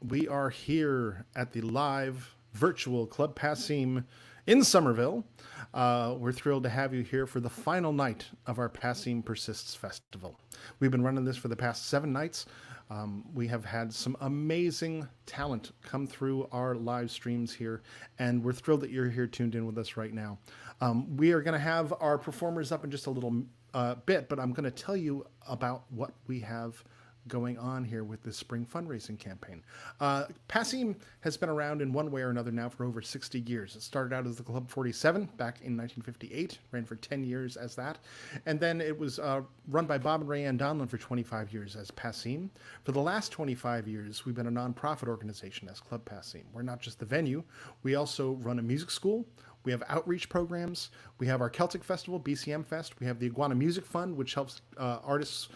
We are here at the live virtual Club Passim in Somerville. We're thrilled to have you here for the final night of our Passim Persists Festival. We've been running this for the past 7 nights. We have had some amazing talent come through our live streams here, and we're thrilled that you're here tuned in with us right now. We are going to have our performers up in just a little bit, but I'm going to tell you about what we have going on here with this spring fundraising campaign. Passim has been around in one way or another now for over 60 years. It started out as the Club 47 back in 1958, ran for 10 years as that, and then it was run by Bob and Ray Ann Donlan for 25 years as Passim. For the last 25 years, we've been a nonprofit organization as Club Passim. We're not just the venue, we also run a music school. We have outreach programs. We have our Celtic Festival, BCM Fest. We have the Iguana Music Fund, which helps artists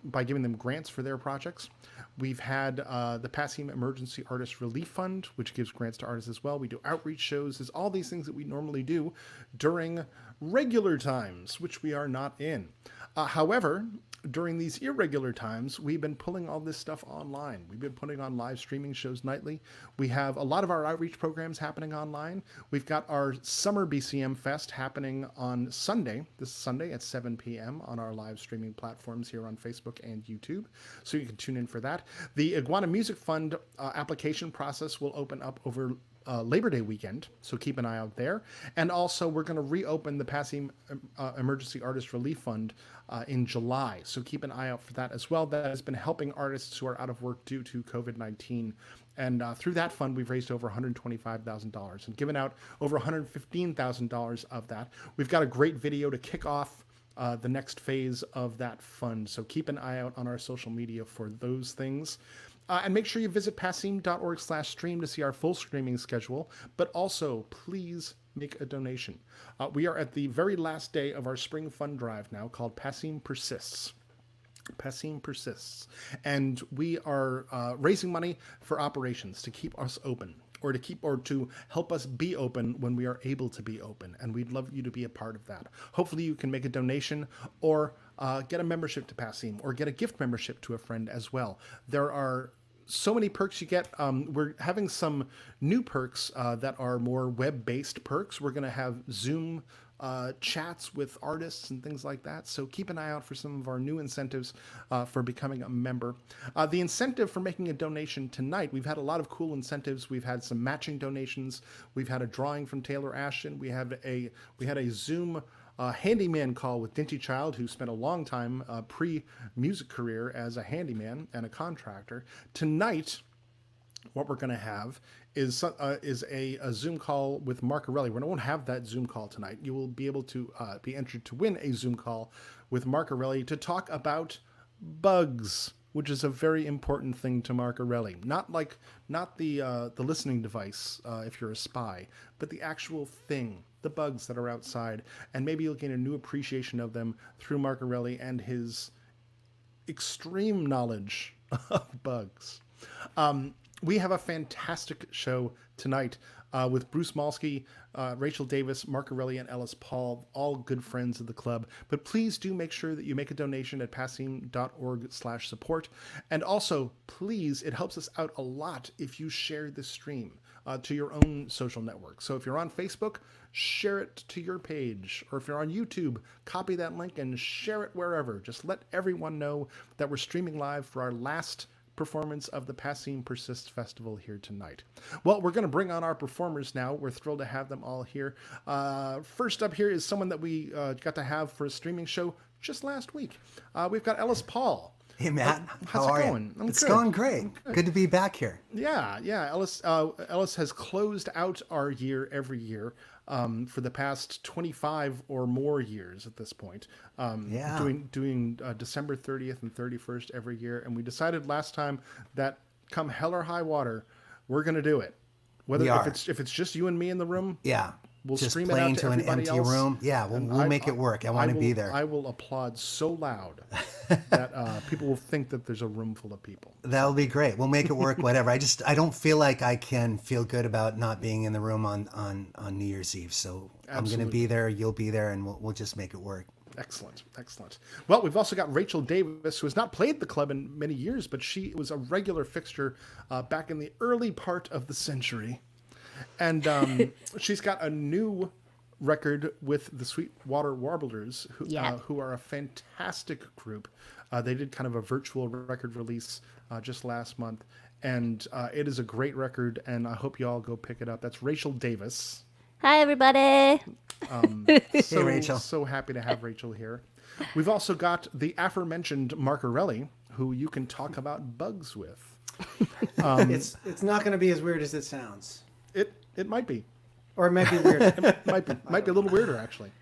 by giving them grants for their projects. We've had the Passim Emergency Artist Relief Fund, which gives grants to artists as well. We do outreach shows. There's all these things that we normally do during regular times, which we are not in. However, during these irregular times, we've been pulling all this stuff online. We've been putting on live streaming shows nightly. We have a lot of our outreach programs happening online. We've got our Summer BCM Fest happening on Sunday, this Sunday at 7 p.m. on our live streaming platforms here on Facebook and YouTube. So you can tune in for that. The Iguana Music Fund application process will open up over Labor Day weekend, so keep an eye out there. And also, we're going to reopen the Passim Emergency Artist Relief Fund in July, so keep an eye out for that as well. That has been helping artists who are out of work due to COVID-19. And through that fund, we've raised over $125,000 and given out over $115,000 of that. We've got a great video to kick off the next phase of that fund, so keep an eye out on our social media for those things. And make sure you visit passim.org/stream to see our full streaming schedule, but also please make a donation. We are at the very last day of our spring fund drive now called Passim Persists. Passim Persists. And we are raising money for operations to keep us open, or to help us be open when we are able to be open. And we'd love you to be a part of that. Hopefully you can make a donation or get a membership to Passim or get a gift membership to a friend as well. There are so many perks you get. We're having some new perks that are more web-based perks. We're going to have Zoom chats with artists and things like that. So keep an eye out for some of our new incentives for becoming a member. The incentive for making a donation tonight, we've had a lot of cool incentives. We've had some matching donations. We've had a drawing from Taylor Ashton. We had a Zoom handyman call with Dinty Child, who spent a long time pre-music career as a handyman and a contractor. Tonight, what we're going to have is a Zoom call with Mark Arelli. We won't have that Zoom call tonight. You will be able to be entered to win a Zoom call with Mark Arelli to talk about bugs, which is a very important thing to Mark Arelli. Not the listening device if you're a spy, but the actual thing, the bugs that are outside, and maybe you'll gain a new appreciation of them through Mark Arelli and his extreme knowledge of bugs. We have a fantastic show tonight with Bruce Malsky, Rachel Davis, Mark Arelli, and Ellis Paul, all good friends of the club. But please do make sure that you make a donation at passim.org/support. And also, please, it helps us out a lot if you share this stream to your own social network. So if you're on Facebook, share it to your page. Or if you're on YouTube, copy that link and share it wherever. Just let everyone know that we're streaming live for our last performance of the Passim Persists Festival here tonight. Well, we're going to bring on our performers now. We're thrilled to have them all here. First up here is someone that we got to have for a streaming show just last week. We've got Ellis Paul. Hey, Matt. How's it going? It's going great. Good to be back here. Yeah. Ellis has closed out our year every year for the past 25 or more years at this point. Doing December 30th and 31st every year. And we decided last time that come hell or high water, we're going to do it. If it's just you and me in the room. Yeah. We'll just stream it out to an everybody empty else. room. Yeah, we'll make it work. I want to be there. I will applaud so loud that people will think that there's a room full of people. That'll be great. We'll make it work. Whatever. I don't feel like I can feel good about not being in the room on New Year's Eve. So absolutely. I'm going to be there. You'll be there, and we'll just make it work. Excellent, excellent. Well, we've also got Rachel Davis, who has not played the club in many years, but she was a regular fixture back in the early part of the century. And she's got a new record with the Sweetwater Warblers, who are a fantastic group. They did kind of a virtual record release just last month, and it is a great record, and I hope you all go pick it up. That's Rachel Davis. Hi, everybody. Hey, Rachel. So happy to have Rachel here. We've also got the aforementioned Mark Orelli, who you can talk about bugs with. It's not going to be as weird as it sounds. It might be. Or it might be weird. It might be a little weirder, actually.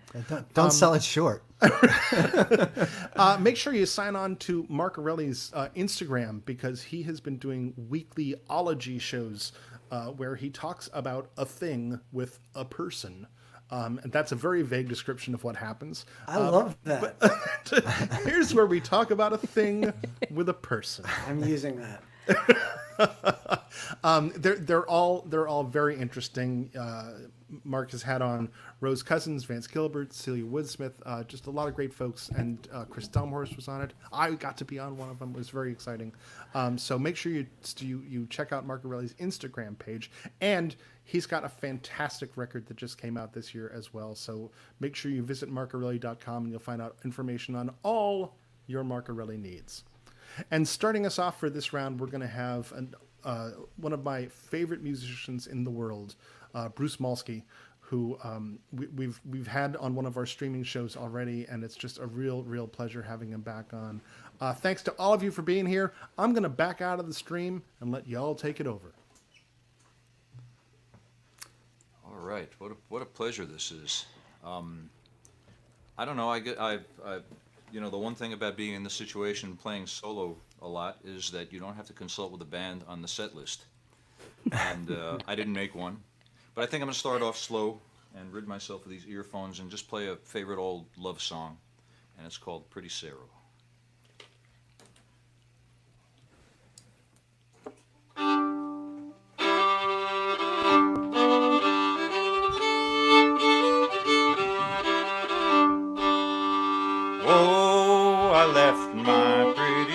Don't sell it short. Make sure you sign on to Mark Orelli's Instagram, because he has been doing weekly ology shows where he talks about a thing with a person. And that's a very vague description of what happens. I love that. Here's where we talk about a thing with a person. I'm using that. They're all very interesting. Mark has had on Rose Cousins, Vance Gilbert, Celia Woodsmith, just a lot of great folks, and Chris Delmhorst was on it. I got to be on one of them. It was very exciting. So make sure you check out Mark Orelli's Instagram page, and he's got a fantastic record that just came out this year as well. So make sure you visit markorelli.com and you'll find out information on all your Mark Orelli needs. And starting us off for this round, we're going to have one of my favorite musicians in the world, Bruce Malsky, who we've had on one of our streaming shows already, and it's just a real pleasure having him back on. Thanks to all of you for being here. I'm going to back out of the stream and let y'all take it over. All right, what a pleasure this is. I don't know. The one thing about being in this situation, playing solo a lot, is that you don't have to consult with the band on the set list. And I didn't make one. But I think I'm going to start off slow and rid myself of these earphones and just play a favorite old love song. And it's called Pretty Sarah.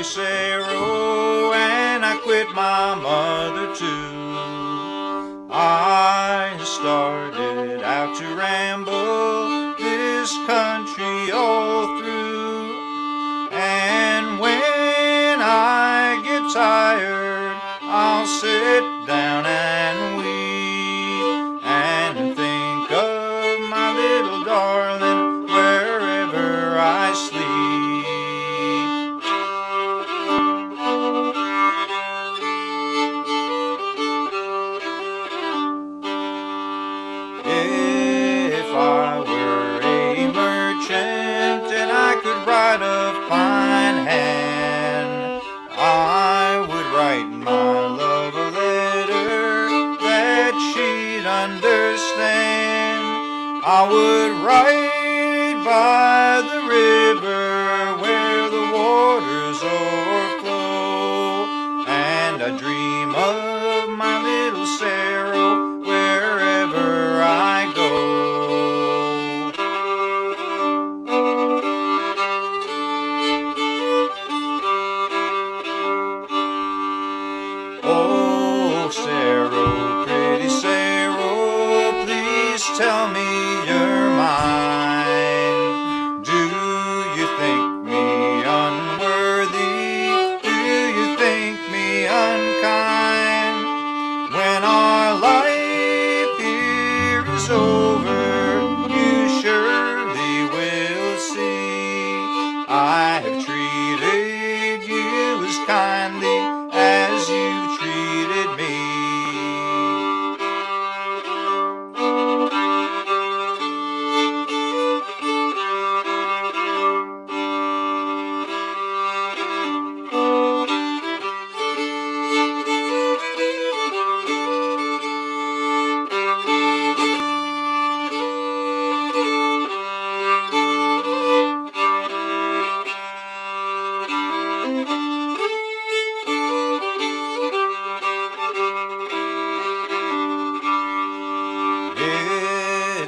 Sarah, and I quit my mother too. I started out to ramble this country all through, and when I get tired, I'll sit down and weep and think of my little darling wherever I sleep. Write a fine hand, I would write my love a letter that she'd understand. I would write by the river where the waters overflow, and I dream of my little Sarah wherever I go. Tell me you're mine. Do you think me unworthy? Do you think me unkind? When our life here is over, you surely will see I have treated you as kindly as you treated me.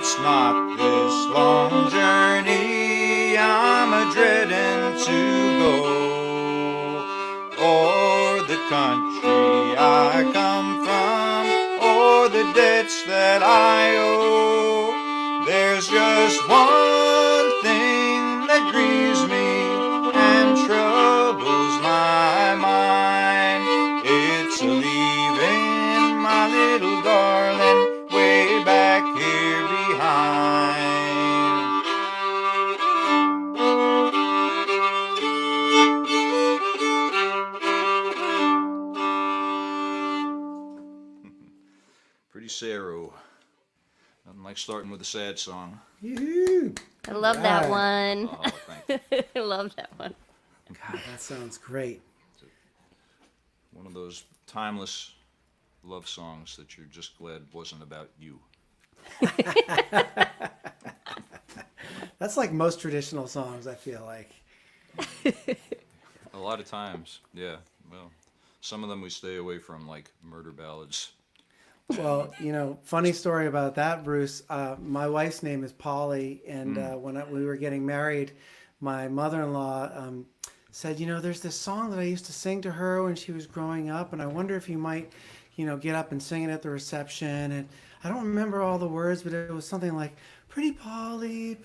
It's not this long journey debts that I owe. There's just one thing that grieves me and troubles my mind. It's leaving my little darling way back here behind. Pretty Sarah. Nothing like starting with a sad song. Yoo-hoo. I love that one. Oh, thank you. I love that one. God, that sounds great. One of those timeless love songs that you're just glad wasn't about you. That's like most traditional songs, I feel like. A lot of times, yeah. Well, some of them we stay away from, like murder ballads. Well, funny story about that, Bruce. My wife's name is Polly, and when we were getting married, my mother-in-law said, there's this song that I used to sing to her when she was growing up, and I wonder if you might, get up and sing it at the reception. And I don't remember all the words, but it was something like, pretty Polly,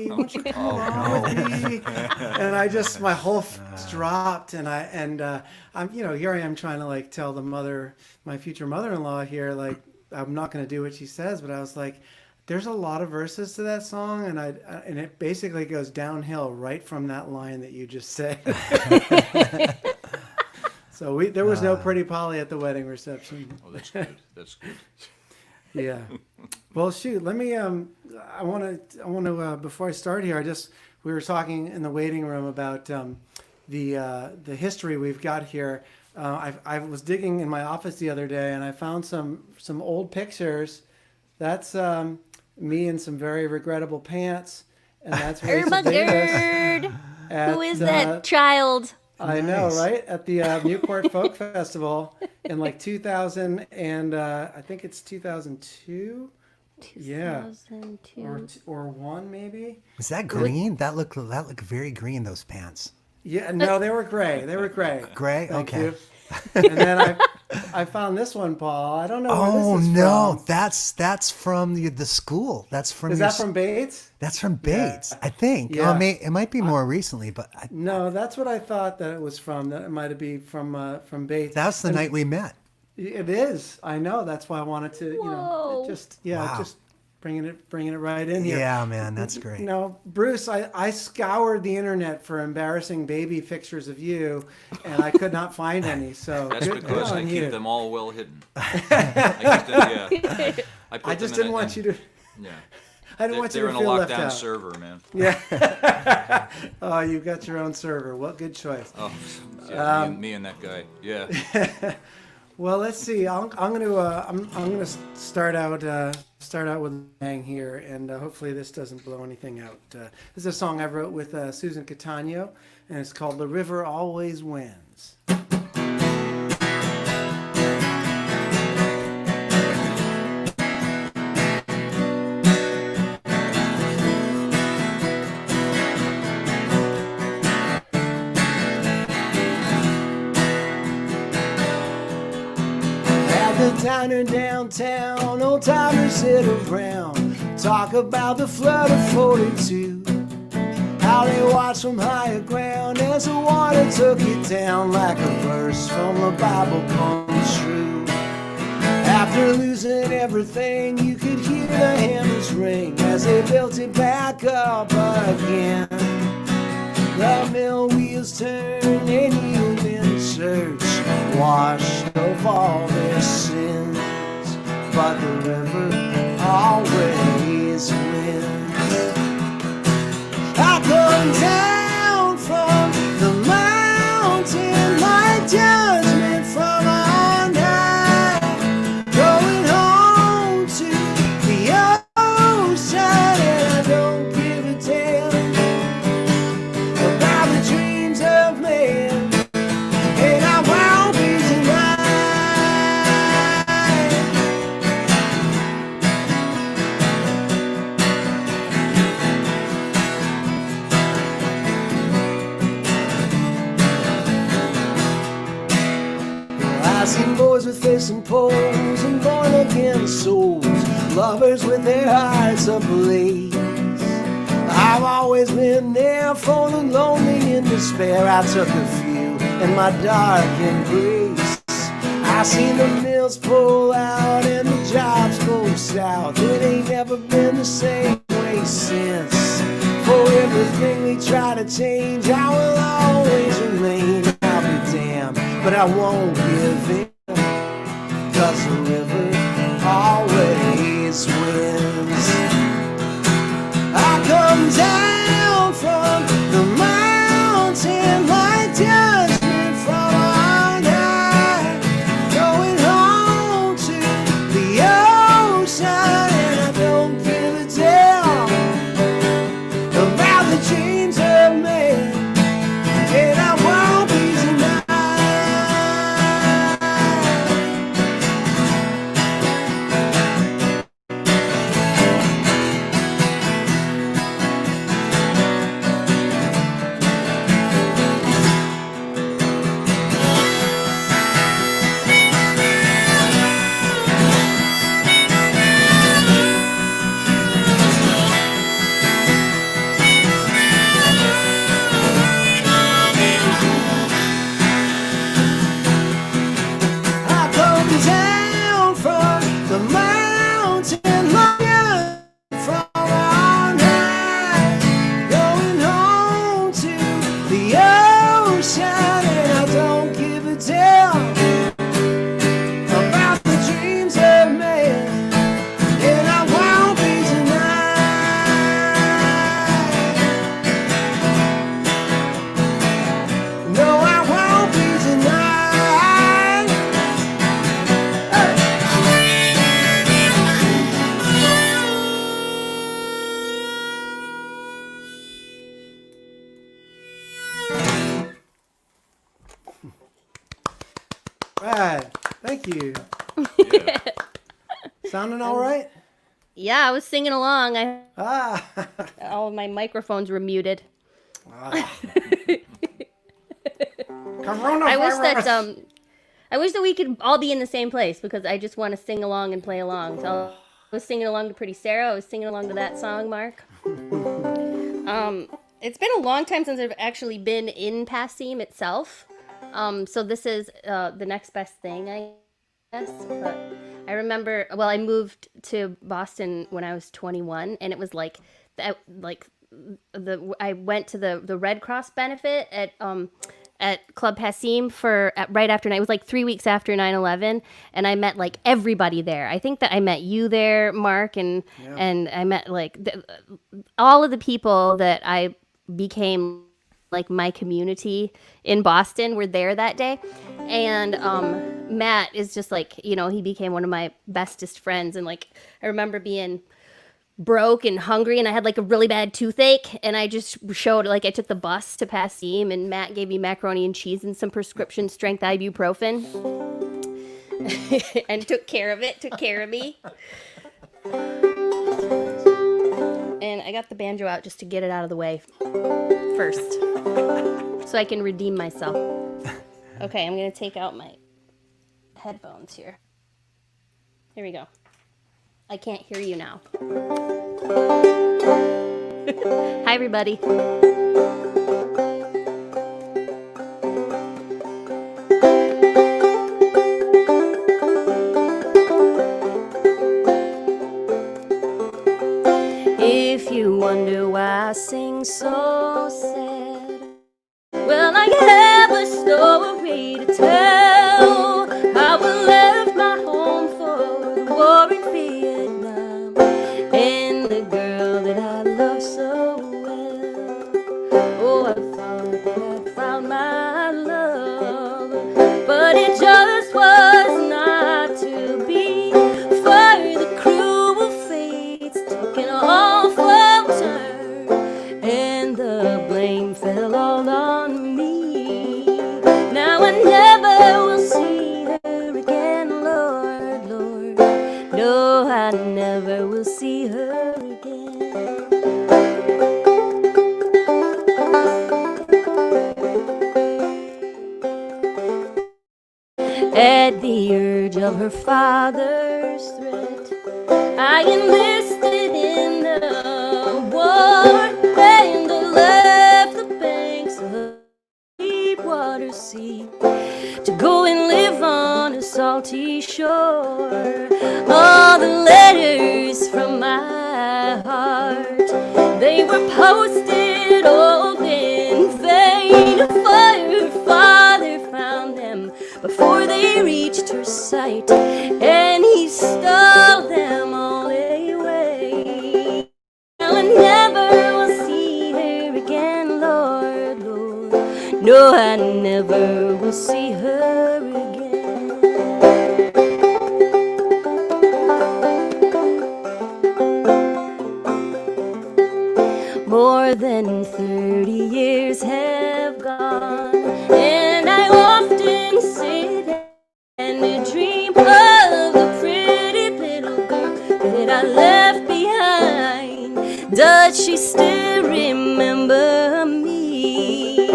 won't you come along with me? And I just, my whole dropped, and I'm, here I am trying to like tell my future mother-in-law here, like, I'm not going to do what she says, but I was like, there's a lot of verses to that song, and it basically goes downhill right from that line that you just said. So there was no pretty Polly at the wedding reception. Oh, that's good. That's good. Yeah. Well, shoot. Let me. I want to. Before I start here, we were talking in the waiting room about the history we've got here. I was digging in my office the other day, and I found some old pictures. That's me in some very regrettable pants, and that's Rachel Davis. Who is that child? I know, right? At the Newport Folk Festival in like 2000 and I think it's 2002. Yeah, 2002. or one maybe. Was that green? That looked very green. Those pants. Yeah, no, they were gray. They were gray. Gray. Thank Okay. you. And then I found this one, Paul. I don't know where Oh this is no, from. that's from the school. That's from. Is that from Bates? That's from Bates, I think. Yeah. Oh, it might be more recently, but No, that's what I thought that it was from. That it might have been from Bates. that's the And night we met. It is. I know. That's why I wanted to. Whoa. Wow. Just bringing it right in here. Yeah, man, that's great. No, Bruce, I scoured the internet for embarrassing baby pictures of you, and I could not find any. So That's good because I on keep you. them all well hidden. I keep them, yeah. I just didn't want you to. Yeah. I didn't want you They're to in a feel left lockdown out. server, man. Yeah. Oh, you've got your own server. What good choice. Oh, yeah, me and that guy. Yeah. Well, let's see. I'm gonna start out with a bang here, and hopefully this doesn't blow anything out. This is a song I wrote with Susan Catano, and it's called "The River Always Wins." The diner downtown, old timers sit around, talk about the flood of 42. How they watched from higher ground as the water took it down, like a verse from the Bible comes true. After losing everything, you could hear the hammers ring as they built it back up again. The mill wheels turn and human search, washed of all their sins, but the river always wins. I come down from the mountain, my judgment from on high, going home to the ocean, and I don't give a damn about the dreams of man, and I won't be tonight. boys with fists and poles and born again souls, lovers with their hearts ablaze. I've always been there for the lonely in despair. I took a few in my dark embrace. I seen the mills pull out and the jobs go south. It ain't never been the same way since. For everything we try to change, I will always remain. I'll be damned, but I won't give in, 'cause the river always wins. I come down from the mountain like judgment from on high, going home to the ocean, and I don't give a damn about the dreams of men, and I won't be denied. I come down from the mountain lion from on high, going home to the ocean, and I don't give a damn about the dreams of men, and I won't be denied. No, I won't be denied. Right. Thank you. Yeah. Sounding all right? Yeah, I was singing along. Ah. All of my microphones were muted. I wish that we could all be in the same place, because I just want to sing along and play along. So I was singing along to Pretty Sarah. I was singing along to that song, Mark. It's been a long time since I've actually been in PASSIM itself. So this is the next best thing, I guess. But I remember, well, I moved to Boston when I was 21, and it was like I went to the Red Cross benefit at Club PASSIM right after night. It was like 3 weeks after 9/11, and I met like everybody there. I think that I met you there, Mark, and I met like all of the people that I became like my community in Boston were there that day. And Matt is just like, he became one of my bestest friends. And like, I remember being broke and hungry, and I had like a really bad toothache, and I just showed, like, I took the bus to PASSIM, and Matt gave me macaroni and cheese and some prescription strength ibuprofen and took care of me. And I got the banjo out just to get it out of the way first, so I can redeem myself. Okay, I'm gonna take out my headphones here. Here we go. I can't hear you now. Hi, everybody. If you wonder why I sing so sad, well, I have a story to tell. How I left my home for the war in Vietnam, and the girl that I love so well. Oh, I thought that I'd found my love, but it just was not to be. For the cruel fates taking all from her, and the blame fell all on me. Now I never will see her again, Lord, Lord. No, I never will see her again. At the verge of her father's threat, I enlisted in the war and left the banks of the Deepwater Sea to go and live on a salty shore. All the letters from my heart, they were posted old in vain. Her father found them before they reached her sight, and he stole them all away. Well, I never will see her again, Lord, Lord. No, I never will see her again. More than 30 years have gone, and I often sit and dream of the pretty little girl that I left behind. Does she still remember me?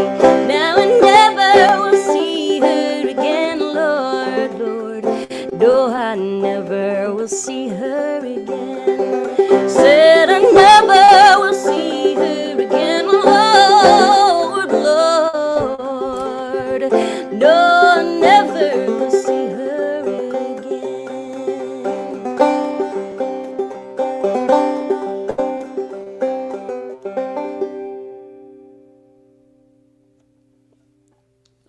Now I never will see her again, Lord, Lord. No, I never will see her again. Said I never will see her again, Lord, Lord. No, I never will see her again.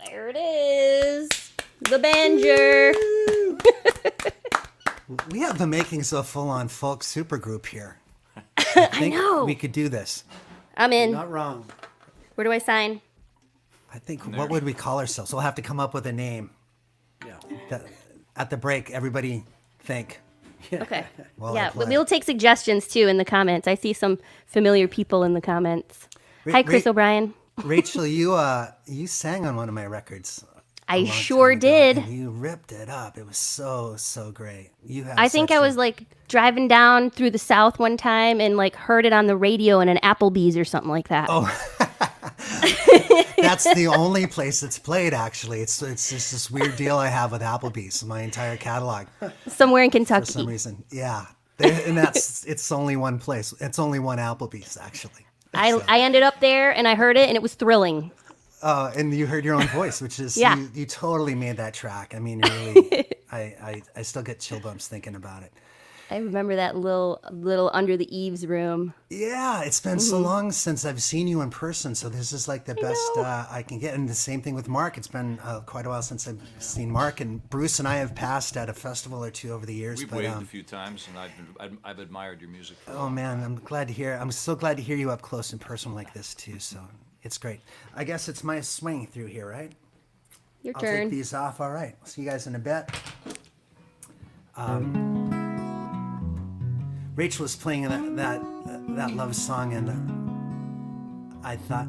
There it is, the banjo. We have the makings of a full-on folk supergroup here. I know. We could do this. I'm in. Not wrong. Where do I sign? I think, what would we call ourselves? We'll have to come up with a name. Yeah. At the break, everybody think. Okay. While I Yeah, play. we'll take suggestions too in the comments. I see some familiar people in the comments. Hi, Chris O'Brien. Rachel, you sang on one of my records. I long sure time ago, did. and you ripped it up. It was so great. You have. I think such I was like driving down through the South one time and like heard it on the radio in an Applebee's or something like that. Oh, that's the only place it's played. Actually, it's just this weird deal I have with Applebee's. My entire catalog, Somewhere in for Kentucky. some reason. Yeah, and it's only one place. It's only one Applebee's actually. I ended up there and I heard it and it was thrilling. And you heard your own voice, which is Yeah. you totally made that track. I mean, really, I still get chill bumps thinking about it. I remember that little under the eaves room. Yeah, it's been so long since I've seen you in person, so this is like the best I can get. And the same thing with Mark. It's been quite a while since I've seen Mark, and Bruce and I have passed at a festival or two over the years. We've but, waved a few times, and I've admired your music. For a oh while. man, I'm so glad to hear you up close and personal like this too. So it's great. I guess it's my swing through here, right? Your I'll turn. take these off. All right. See you guys in a bit. Rachel was playing that love song, and I thought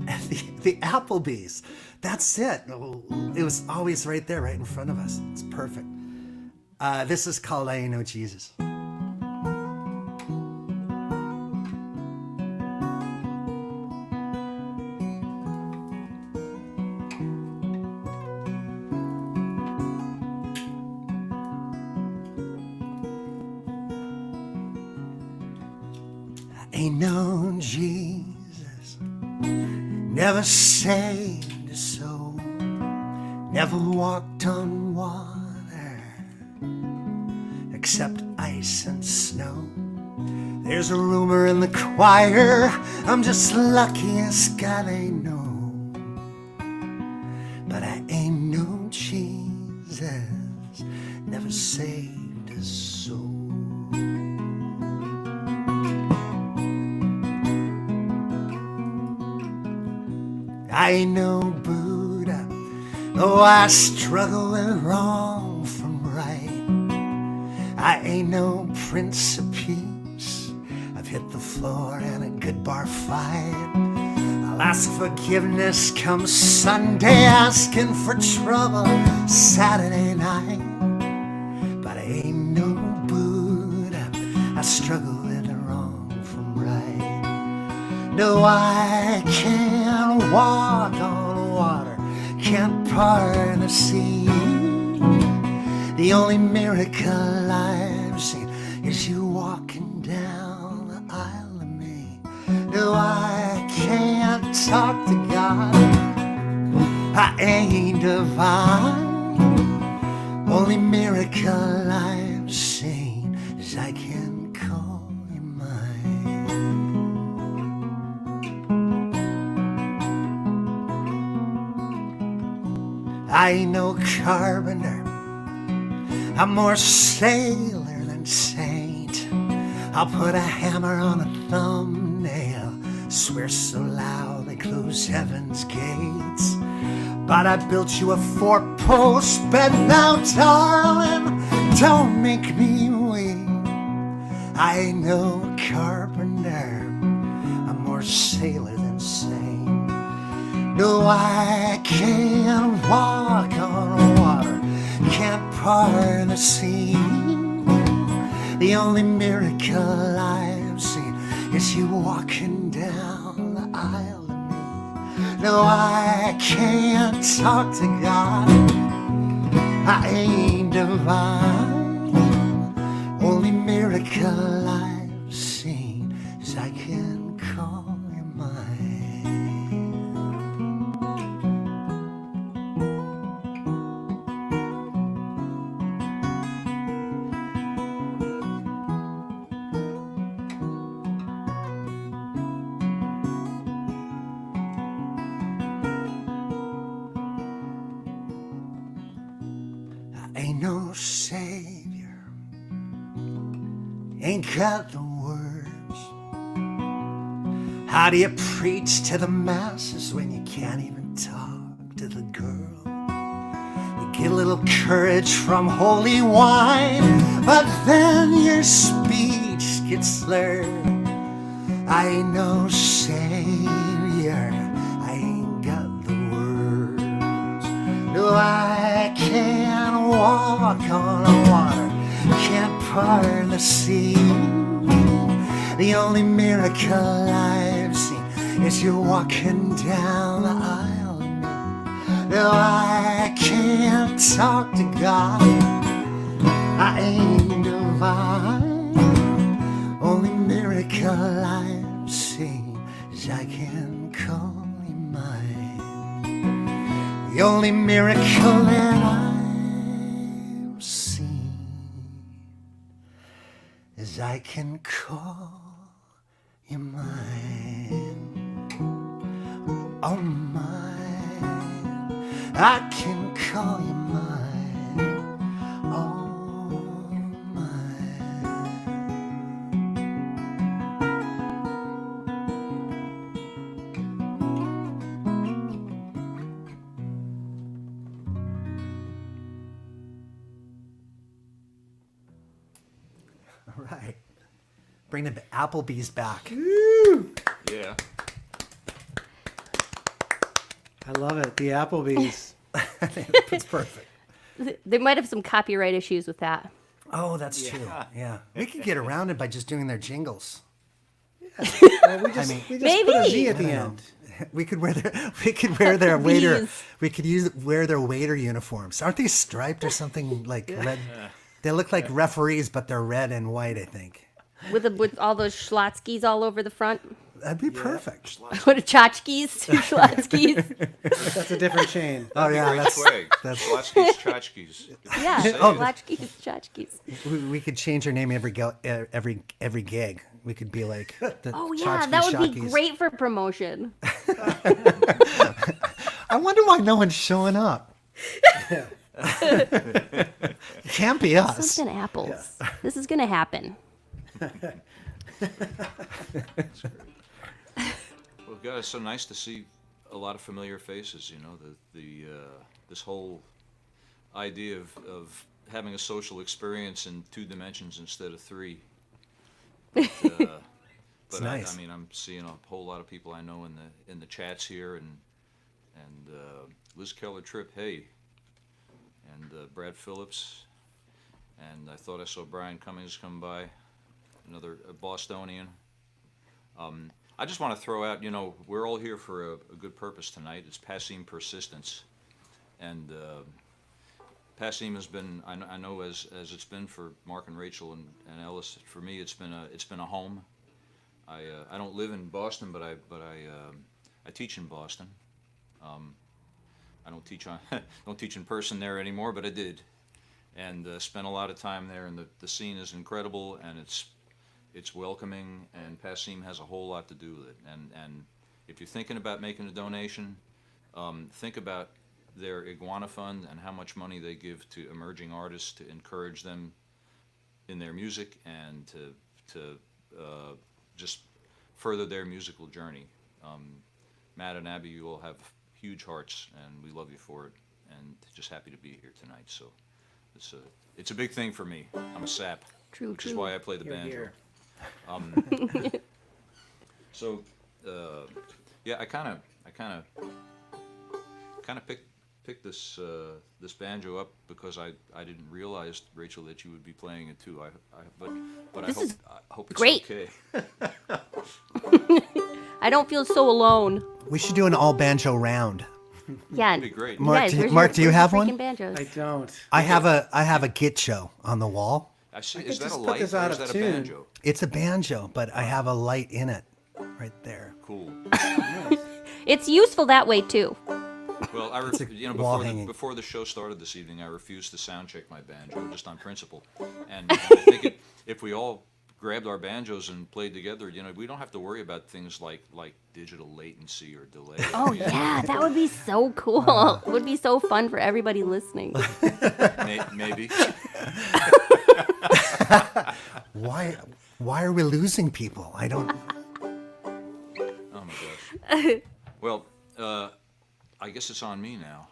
the Applebee's. That's it. It was always right there, right in front of us. It's perfect. This is called "I Ain't No Jesus." Ain't no Jesus, never saved a soul, never walked on water, except ice and snow. There's a rumor in the choir, I'm just luckiest guy they know, but I ain't no Jesus, never saved a soul. I ain't no Buddha, though I struggle with wrong from right. I ain't no Prince of Peace, I've hit the floor in a good bar fight. I'll ask forgiveness come Sunday, asking for trouble Saturday night. But I ain't no Buddha, I struggle with the wrong from right. No, I can't walk on water, can't part the sea. The only miracle I've seen is you walking down the aisle of me. No, I can't talk to God. I ain't divine. Only miracle I've seen is I can call you mine. I ain't no carpenter, I'm more sailor than saint. I'll put a hammer on a thumbnail, swear so loud they close heaven's gates. But I built you a four-post bed now, darling, don't make me wait. I ain't no carpenter, I'm more sailor than saint. No, I can't walk on water, can't part the sea. The only miracle I've seen is you walking down the aisle of me. No, I can't talk to God, I ain't divine. Only miracle I've seen is I can call you mine. Ain't no savior, ain't got the words. How do you preach to the masses when you can't even talk to the girl? You get a little courage from holy wine, but then your speech gets slurred. I ain't no savior, I ain't got the words. No, I can't walk on water, can't part the sea. The only miracle I've seen is you walking down the aisle of me. No, I can't talk to God, I ain't divine. Only miracle I've seen is I can call you mine. The only miracle that I've seen is I can call you mine. Oh, mine, I can call you mine. Oh, mine. All right. Bring the Applebee's back. Yeah. I love it. The Applebee's. It's perfect. They might have some copyright issues with that. Oh, that's true. Yeah. We could get around it by just doing their jingles. Well, we just put a Maybe. Z at the I don't know. end. We could wear their waiter. These. We could wear their waiter uniforms. Aren't they striped or something like red? They look like referees, but they're red and white, I think. With all those Schlotzkys all over the front. That'd be perfect. What are tchotchkes? Two Schlotzkys. That's a different chain. Oh yeah, Great swag. Schlotzky's, tchotchkes. Yeah, Oh. Schlotzkys, tchotchkes. we could change our name every gig. We could be like the Oh yeah, tchotchke that would be shockies. great for promotion. I wonder why no one's showing up. It can't be us. Something apples. This is gonna happen. Well, God, it's so nice to see a lot of familiar faces. You know, this whole idea of having a social experience in 2 dimensions instead of 3. But nice. I mean, I'm seeing a whole lot of people I know in the chats here, and Liz Keller Tripp, hey, and Brad Phillips, and I thought I saw Brian Cummings come by, another Bostonian. I just want to throw out, you know, we're all here for a good purpose tonight. It's PASSIM Persistence, and PASSIM has been, I know as it's been for Mark and Rachel and Ellis, for me it's been a home. I don't live in Boston, but I teach in Boston. I don't teach don't teach in person there anymore, but I did, and spent a lot of time there. And the scene is incredible, and it's welcoming, and PASSIM has a whole lot to do with it. And if you're thinking about making a donation, think about their Iguana Fund and how much money they give to emerging artists to encourage them in their music and to just further their musical journey. Matt and Abby, you all have huge hearts, and we love you for it, and just happy to be here tonight. So it's a big thing for me. I'm a sap, which is why I play the banjo. So yeah, I kind of picked this banjo up because I didn't realize, Rachel, that you would be playing it too. But I hope it's great. okay. I don't feel so alone. We should do an all banjo round. Yeah. That'd be great. Mark, Guys, Mark, do you have one? Banjos? I don't. I have a git show on the wall. I see. could Is that a just put light this or out is of that a tune. banjo? It's a banjo, but I have a light in it right there. Cool. It's useful that way too. Well, a wall hanging. before the show started this evening, I refused to sound check my banjo just on principle, and I think if we all grabbed our banjos and played together, we don't have to worry about things like digital latency or delay. Oh yeah, that would be so cool. It would be so fun for everybody listening. Maybe. Why are we losing people? I don't. Oh my gosh. Well, I guess it's on me now.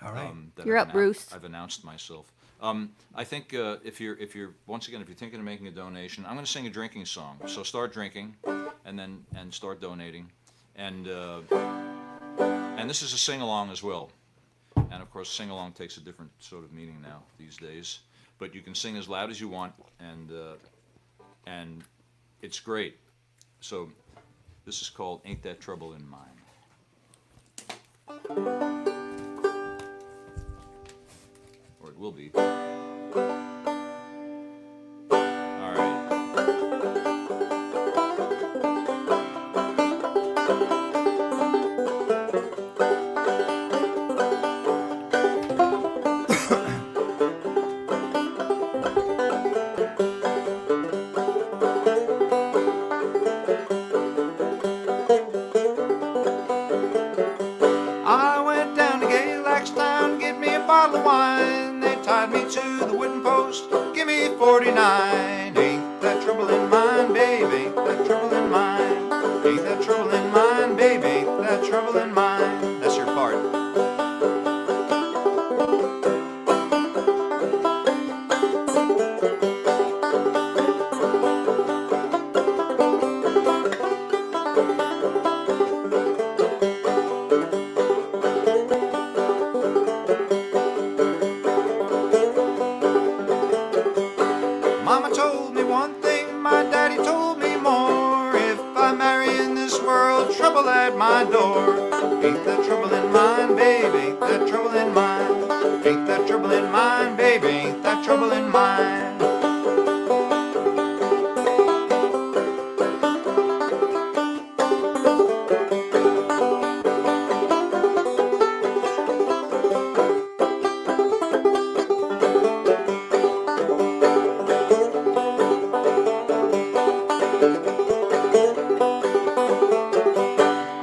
All right. That You're up, Bruce. I've announced myself. I think if you're thinking of making a donation, I'm going to sing a drinking song. So start drinking, and start donating, and this is a sing along as well. And of course, sing along takes a different sort of meaning now these days. But you can sing as loud as you want, and it's great. So this is called "Ain't That Trouble in Mine." Or it will be. All right. I went down to Galaxtown to get me a bottle of wine. They tied me to the wooden post, give me 49. Ain't that trouble in mine, baby? Ain't that trouble in mine? Ain't that trouble in mine, baby? Ain't that trouble in mine? That's your part. Mama told me one thing, my daddy told me more. If I marry in this world, trouble at my door. Ain't that trouble in mine, baby? Ain't that trouble in mine? Ain't that trouble in mine, baby? Ain't that trouble in mine?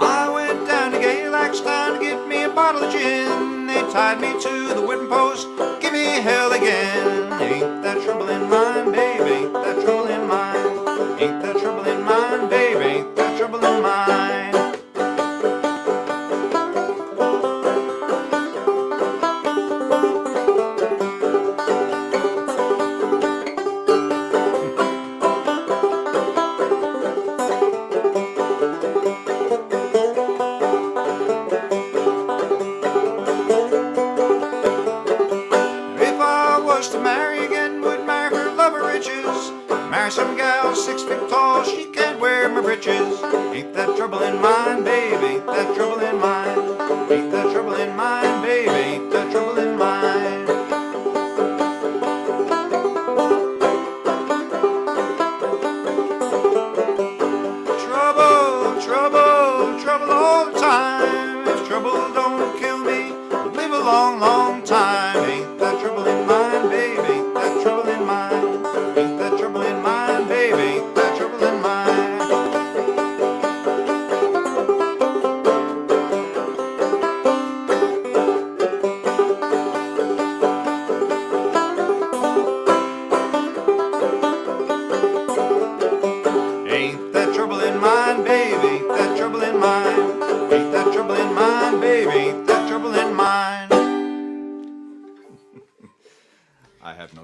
I went down to Galaxtown to get me a bottle of gin. They tied me to the wooden post, give me hell again. Ain't that trouble in mine, baby? Ain't that trouble in mine? Ain't that trouble in mine, baby? Ain't that trouble in mine? If I was to marry again, would marry her love or riches. Marry some gal 6 feet tall, she can't wear my britches. Ain't that trouble in mine, baby? Ain't that trouble in mine? Ain't that trouble in mine, baby? Ain't that trouble in mine?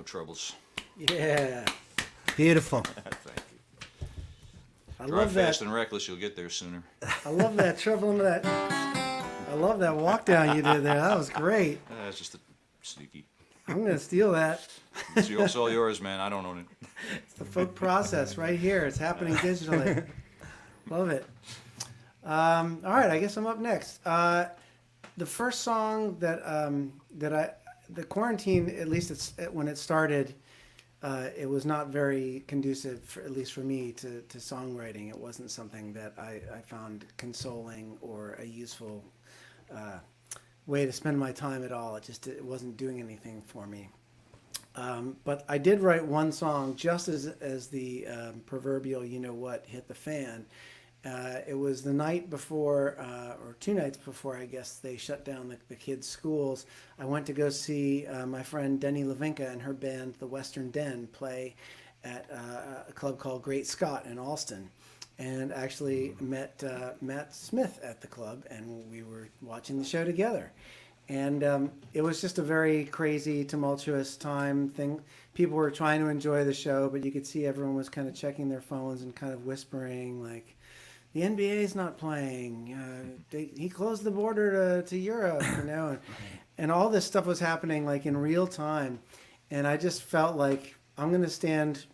troubles. Yeah. Beautiful. Thank you. I Drive love that. fast and reckless, you'll get there sooner. I love that trouble into that. I love that walk down you did there. That was great. That's just a sneaky. I'm gonna steal that. It's all yours, man. I don't own it. It's the folk process right here. It's happening digitally. Love it. All right, I guess I'm up next. The first song that the quarantine, at least when it started, it was not very conducive, at least for me, to songwriting. It wasn't something that I found consoling or a useful way to spend my time at all. It wasn't doing anything for me. But I did write one song just as the proverbial you know what hit the fan. It was the night before, or 2 nights before, I guess, they shut down the kids' schools. I went to go see my friend Denny Levinka and her band, the Western Den, play at a club called Great Scott in Alston. And actually met Matt Smith at the club, and we were watching the show together. And it was just a very crazy, tumultuous time thing. People were trying to enjoy the show, but you could see everyone was kind of checking their phones and kind of whispering, like, the NBA's not playing. He closed the border to Europe, you know. And all this stuff was happening, like, in real time. And I just felt like I'm going to stand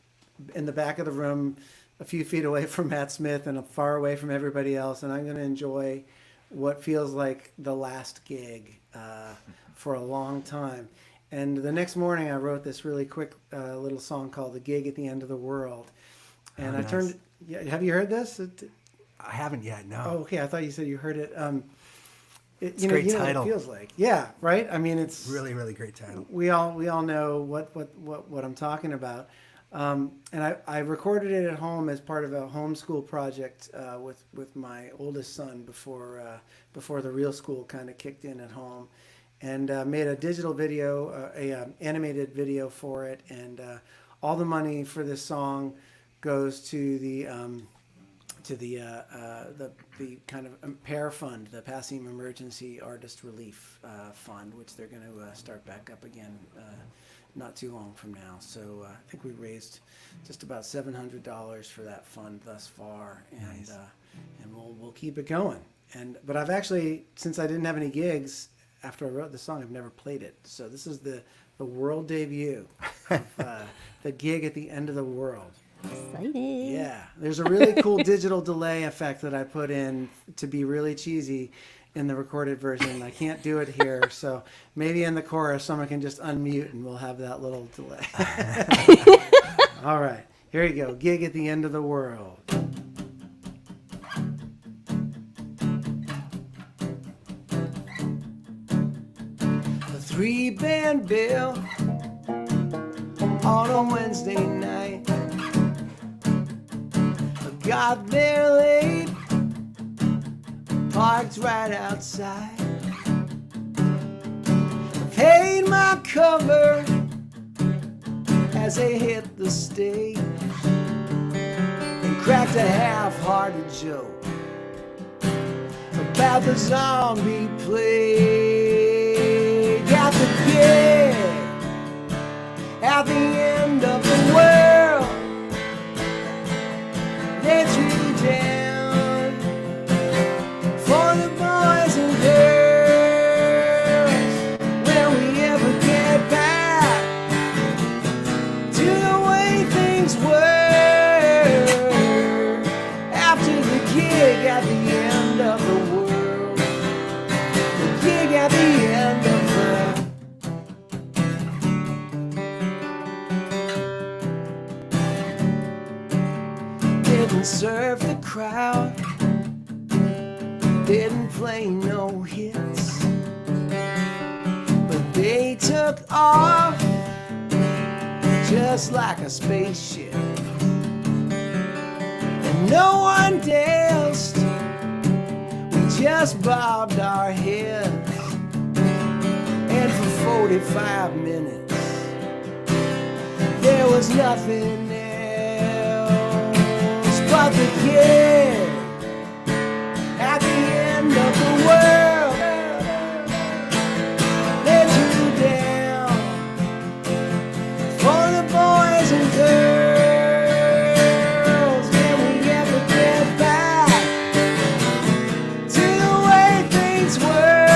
in the back of the room a few feet away from Matt Smith and far away from everybody else, and I'm going to enjoy what feels like the last gig for a long time. And the next morning I wrote this really quick little song called The Gig at the End of the World. And Nice. Yeah, have you heard this? I haven't yet, no. Oh, okay. I thought you said you heard it. It's a great title. What it feels like. Yeah, right? I mean, it's Really, really great title. we all know what I'm talking about. And I recorded it at home as part of a homeschool project with my oldest son before the real school kind of kicked in at home, and made a digital video, animated video for it, and all the money for this song goes to the kind of PAIR fund, the PASSIM Emergency Artist Relief Fund, which they're going to start back up again not too long from now. So I think we raised just about $700 for that fund thus far, and Nice. And we'll keep it going. But I've actually, since I didn't have any gigs after I wrote the song, I've never played it. So this is the world debut of the Gig at the End of the World. Excited. Yeah, there's a really cool digital delay effect that I put in to be really cheesy in the recorded version. I can't do it here, so maybe in the chorus someone can just unmute and we'll have that little delay. All right, here you go. Gig at the End of the World. The 3-band bill on a Wednesday night. I got there late, parked right outside. Paid my cover as they hit the stage and cracked a half-hearted joke about the zombie plague at the gig at the end of the world. They threw down for the boys and girls. Will we ever get back to the way things were after the gig at the end of the world? The gig at the end of didn't serve the crowd, didn't play no hits, but they took off just like a spaceship, and no one danced, we just bobbed our heads, and for 45 minutes there was nothing else but the gig at the end of the world. They threw down for boys and girls, can we ever get back to the way things were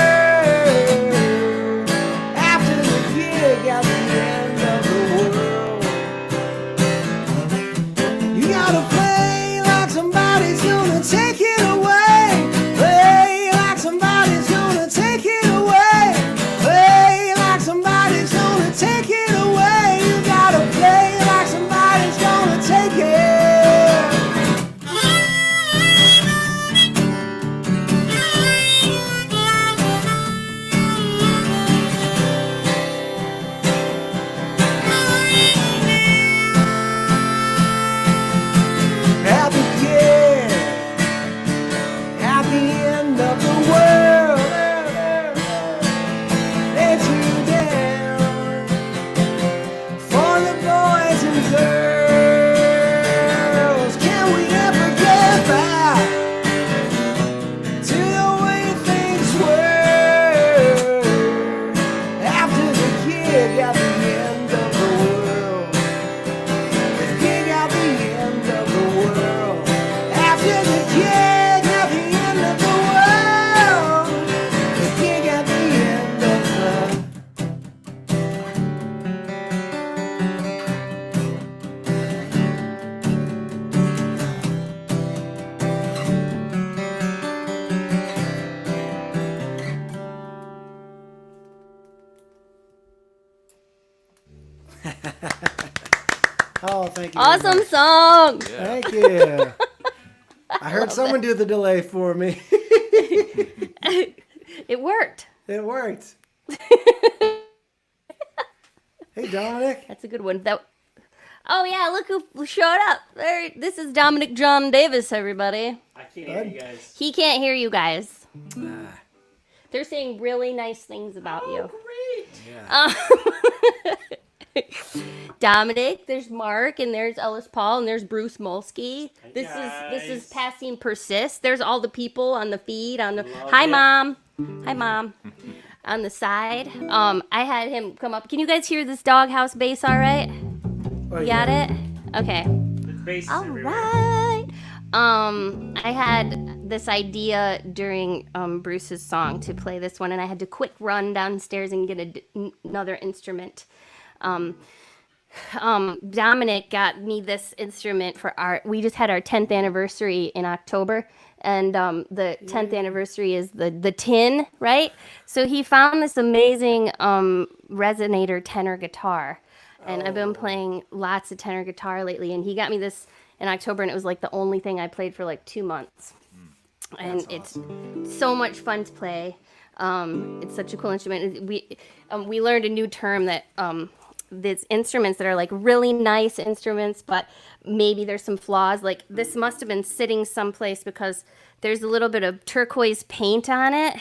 after the gig at the end of the world? You gotta play like somebody's gonna take it away. Play like somebody's gonna take it away. Play like somebody's gonna take it away. You gotta play like somebody's gonna take it. At the gig, at the end of the world, they threw down for the boys and girls. Can we ever get back to the way things were after the gig at the end of the world? The gig at the end of the world. After the gig at the end of the world. The gig at the end of the. Oh, thank you. very Awesome much. song. Thank you. I heard someone do the delay for me. It worked. It worked. Hey, Dominic. That's a good one. Oh yeah, look who showed up. There, this is Dominic John Davis, everybody. I can't hear you guys. He can't hear you guys. They're saying really nice things about you. Dominic, there's Mark, and there's Ellis Paul, and there's Bruce Molsky. This is Passing Persists. There's all the people on the feed on the Hi Mom. Hi Mom. On the side. I had him come up. Can you guys hear this doghouse bass all right? Oh, You got it? Okay. The bass is All everywhere. right. I had this idea during Bruce's song to play this one, and I had to quick run downstairs and get another instrument. Dominic got me this instrument for we just had our 10th anniversary in October, and the 10th anniversary is the tin, right? So he found this amazing resonator tenor guitar, and I've been playing lots of tenor guitar lately, and he got me this in October, and it was like the only thing I played for like 2 months. And it's so much fun to play. It's such a cool instrument. We learned a new term that these instruments that are like really nice instruments, but maybe there's some flaws. Like this must have been sitting someplace because there's a little bit of turquoise paint on it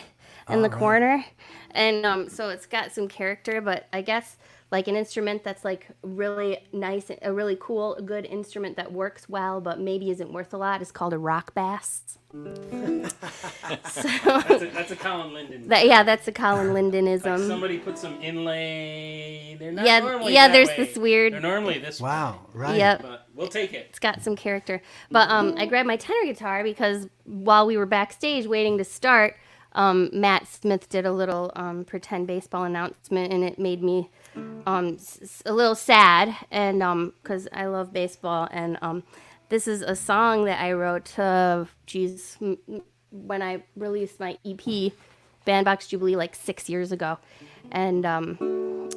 in the corner, and so it's got some character. But I guess like an instrument that's like really nice, a really cool, a good instrument that works well, but maybe isn't worth a lot is called a rock bass. That's a Colin Linden. That's a Colin Lindenism. Like somebody put some inlay. They're not Yeah, normally yeah, that there's way. this weird- They're normally this way. Wow, right. Yep. But we'll take it. It's got some character. But I grabbed my tenor guitar because while we were backstage waiting to start, Matt Smith did a little pretend baseball announcement, and it made me a little sad, and because I love baseball, and this is a song that I wrote when I released my EP, Bandbox Jubilee, like 6 years ago, and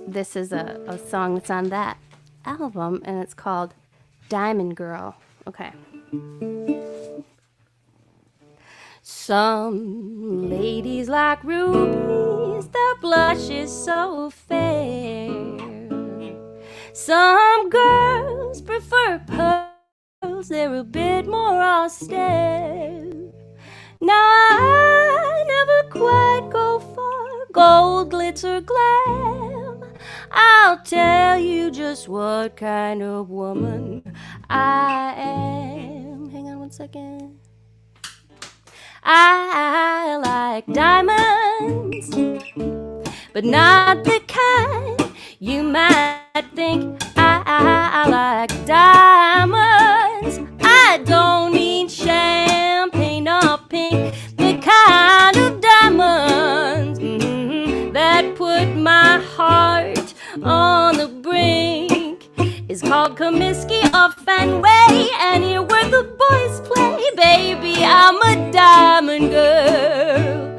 this is a song that's on that album, and it's called Diamond Girl. Okay. Some ladies like rubies, their blush is so fair. Some girls prefer pearls, they're a bit more austere. Now I never quite go for gold, glitz, or glam. I'll tell you just what kind of woman I am. Hang on one second. I like diamonds, but not the kind you might think I like. called Comiskey of Fenway, and here where the boys play. Baby, I'm a diamond girl.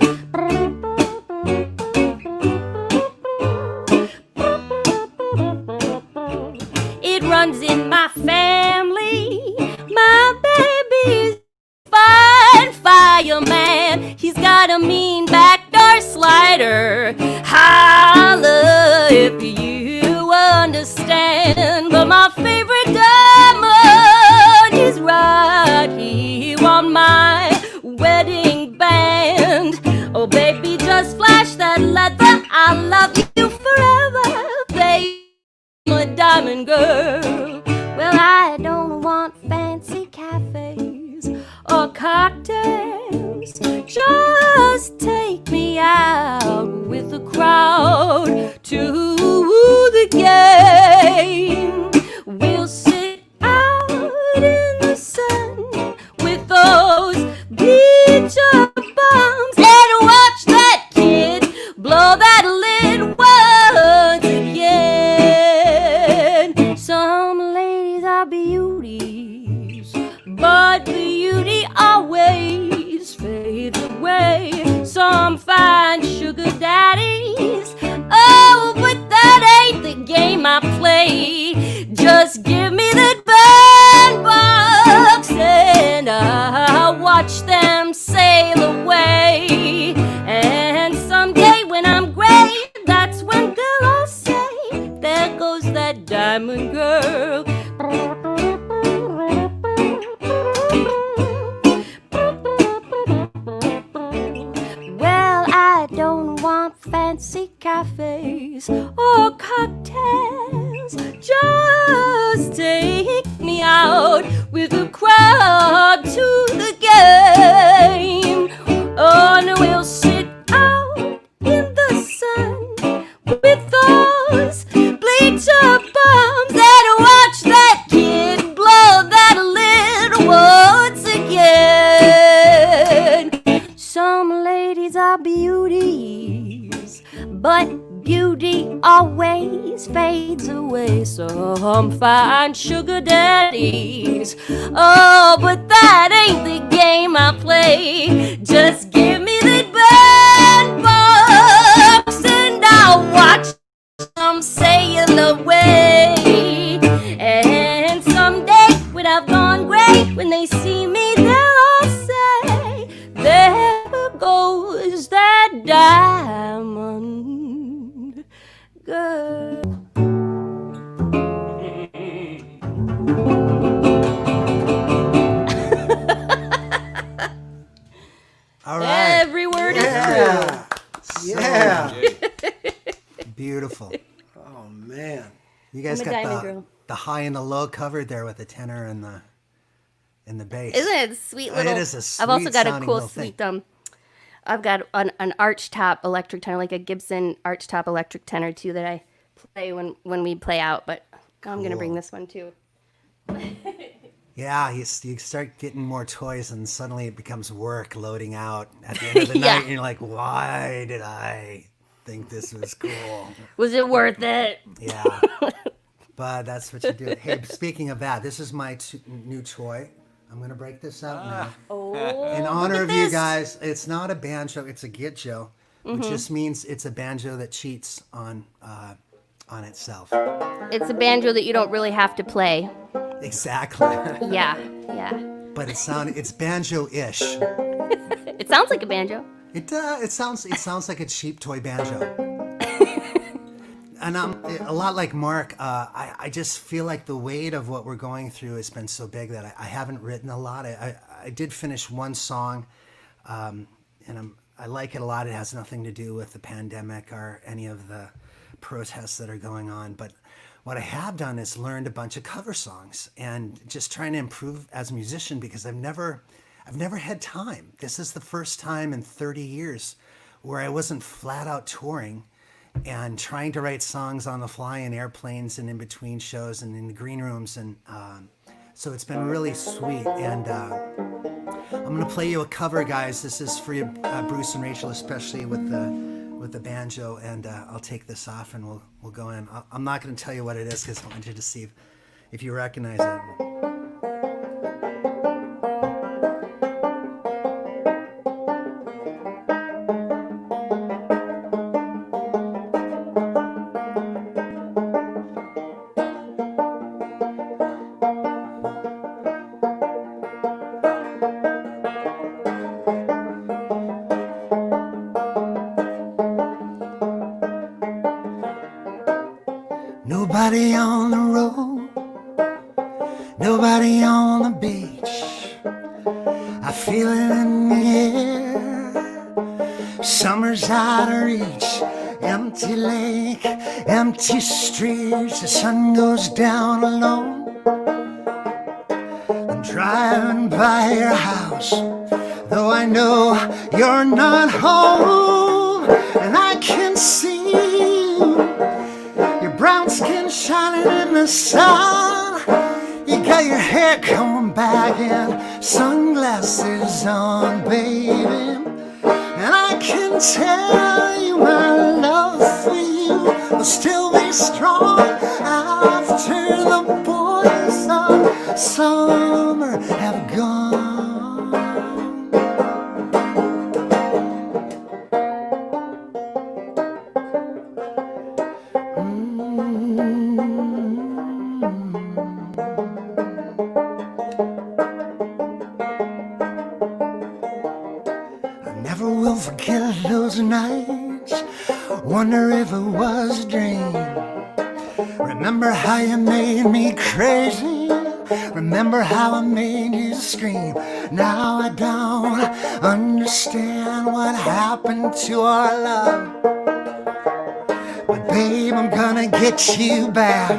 It runs in my family. My baby's fine fireman. He's got a mean backdoor slider. Holla if you understand. But my favorite diamond is right here on my wedding band. Oh baby, just flash that leather. I love you forever, baby. I'm a diamond girl. Well, I don't want fancy cafes or cocktails. Just take me out with the crowd to the game. We'll sit out in the sun with those bleacher bums and watch that kid blow that lid once again. Some ladies are beauties, but beauty always fades away. Some find sugar daddies, oh, but that ain't the game I play. Just give me that bandbox and I'll watch them sail away. And someday when I'm gray, that's when they'll all say, there goes that diamond girl. Well, I don't want fancy cafes or cocktails. Just take me out with the crowd to the game. Oh, and we'll sit out in the sun with those bleacher bums and watch that kid blow that lid once again. Some ladies are beauties, but beauty always fades away. Some fine sugar daddies, oh, but that ain't the game I play. Just give me the bandbox and I'll watch them sail away. And someday when I've gone gray, when they see me, they'll all say, there goes that diamond girl. All right. Every word is Yeah. Yeah. Yay. Beautiful. Oh man. You guys I'm a got diamond the, girl. the high and the low covered there with the tenor and the bass. Isn't it a sweet It little? is a I've also sweet got a sounding cool little thing. sweet I've got an arch top electric tenor, like a Gibson arch top electric tenor too, that I play when we play out. But I'm gonna bring Cool. this one too. Yeah, you start getting more toys, and suddenly it becomes work loading out at the end of the Yeah. night, and you're like, why did I think this was cool? Was it worth it? Yeah. But that's what you do. Hey, speaking of that, this is my new toy. I'm going to break this out now. Oh, In honor of you guys, it's not a banjo, it's a gitjo, Mm-hmm. which just means it's a banjo that cheats on itself. It's a banjo that you don't really have to play. Exactly. Yeah, yeah. But it's banjo-ish. It sounds like a banjo. It sounds like a cheap toy banjo. And a lot like Mark, I just feel like the weight of what we're going through has been so big that I haven't written a lot. I did finish one song, and I like it a lot. It has nothing to do with the pandemic or any of the protests that are going on. But what I have done is learned a bunch of cover songs and just trying to improve as a musician, because I've never had time. This is the first time in 30 years where I wasn't flat out touring and trying to write songs on the fly in airplanes and in between shows and in the green rooms. And so it's been really sweet. And I'm going to play you a cover, guys. This is for you, Bruce and Rachel, especially with the banjo. And I'll take this off and we'll go in. I'm not going to tell you what it is because I want you to see if you recognize it. Nobody on the road, nobody on the beach. I feel it in the air. Summer's out of reach. Empty lake, empty streets. The sun goes down alone. I'm driving by your house, though I know you're not home. And I can see you, your brown skin shining in the sun. You got your hair combed back and sunglasses on, baby. And I can tell you my love for you will still be strong after the boys of summer have gone. Never will forget those nights. Wonder if it was a dream. Remember how you made me crazy. Remember how I made you scream. Now I don't understand what happened to our love. But babe, I'm gonna get you back.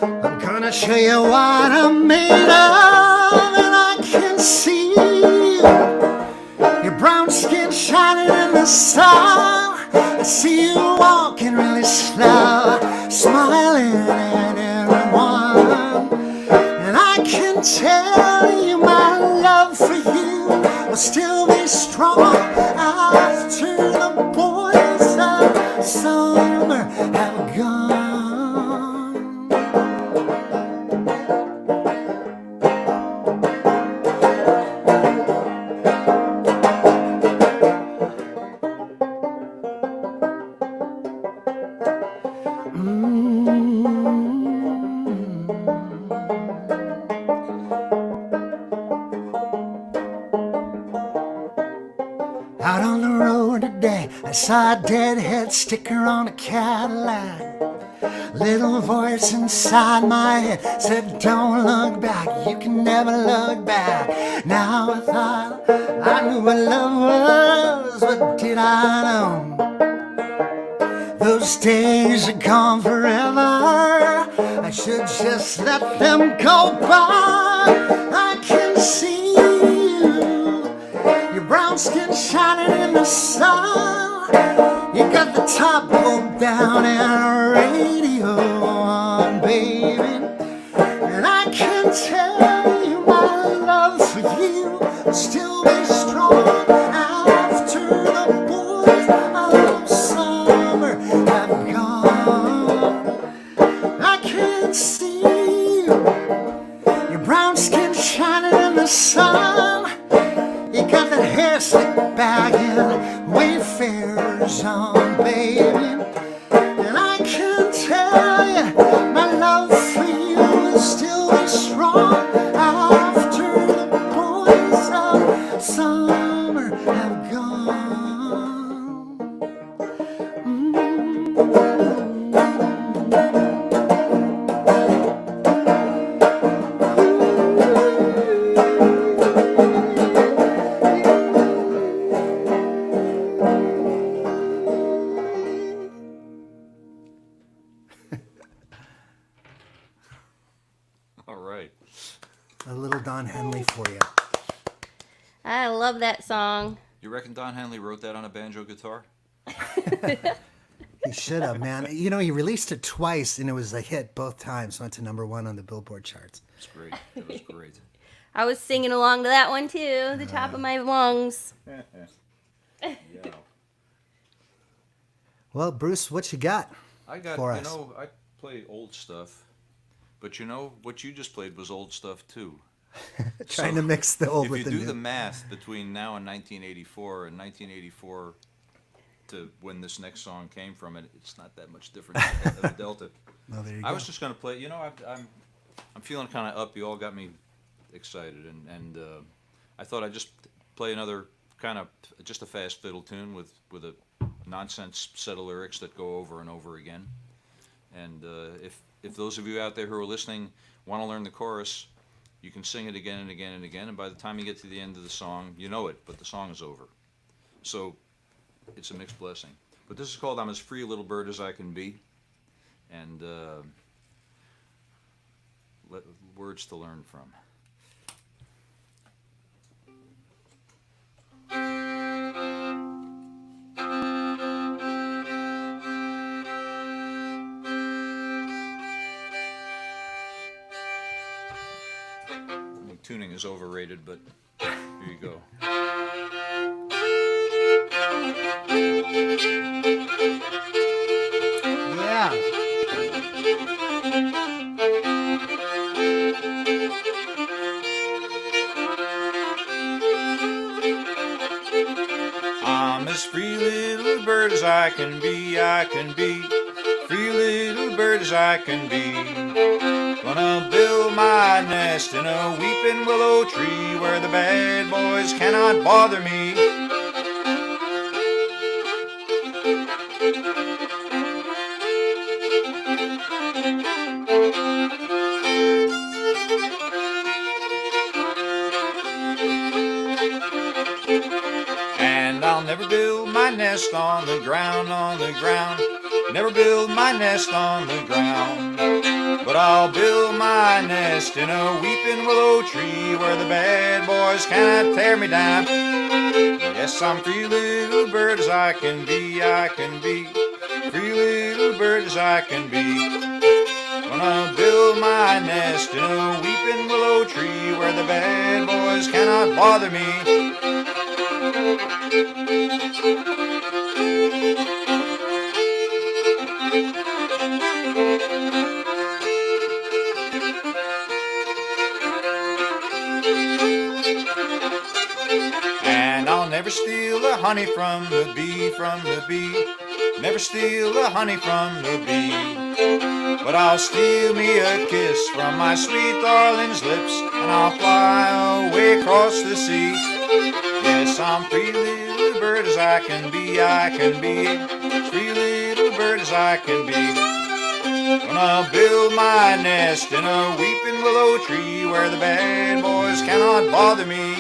I'm gonna show you what I'm made of. And I can see your brown skin shining in the sun. I see you walking really slow, smiling at everyone. And I can tell you my love for you will still be strong after the boys of summer have gone. Out on the road today, I saw a deadhead sticker on a Cadillac. Little voice inside my head said, don't look back, you can never look back. Now I thought I knew what love was, but did I know? Those days are gone forever. I should just let them go by. I can see you, your brown skin shining in the sun. You got the top pulled down and a radio on, baby. And I can tell you my love for you will still be strong after the boys of summer have gone. I can see your brown skin shining in the sun. You got that hair slicked back and Wayfarers on, baby. And I can tell you my love for you will still be strong after the boys of summer have gone. All right. A little Don Henley for you. I love that song. You reckon Don Henley wrote that on a banjo guitar? He should have, man. You know, he released it twice, and it was a hit both times. Went to #1 on the Billboard charts. It's great. It was great. I was singing along to that one too, the top of my lungs. Yeah. Well, Bruce, what you got? I got, For you us. know, I play old stuff. But you know, what you just played was old stuff too. Trying to mix the old If with you the do new. the math between now and 1984, and 1984 to when this next song came from, it's not that much different of a delta. Oh, there you I go. was just gonna play. You know, I'm feeling kind of up. You all got me excited, and I thought I'd just play another kind of just a fast fiddle tune with a nonsense set of lyrics that go over and over again. And if those of you out there who are listening want to learn the chorus, you can sing it again and again and again, and by the time you get to the end of the song, you know it, but the song is over. So it's a mixed blessing. But this is called "I'm as Free a Little Bird as I Can Be," and words to learn from. I think tuning is overrated, but here you go. Yeah. I'm as free little bird as I can be, I can be. Free little bird as I can be. Gonna build my nest in a weeping willow tree where the bad boys cannot bother me. And I'll never build my nest on the ground, on the ground. Never build my nest on the ground. But I'll build my nest in a weeping willow tree where the bad boys cannot tear me down. Yes, I'm free little bird as I can be, I can be. Free little bird as I can be. Gonna build my nest in a weeping willow tree where the bad boys cannot bother me. And I'll never steal the honey from the bee, from the bee. Never steal the honey from the bee. But I'll steal me a kiss from my sweet darling's lips, and I'll fly away across the sea. Yes, I'm free little bird as I can be, I can be. Free little bird as I can be. Gonna build my nest in a weeping willow tree where the bad boys cannot bother me.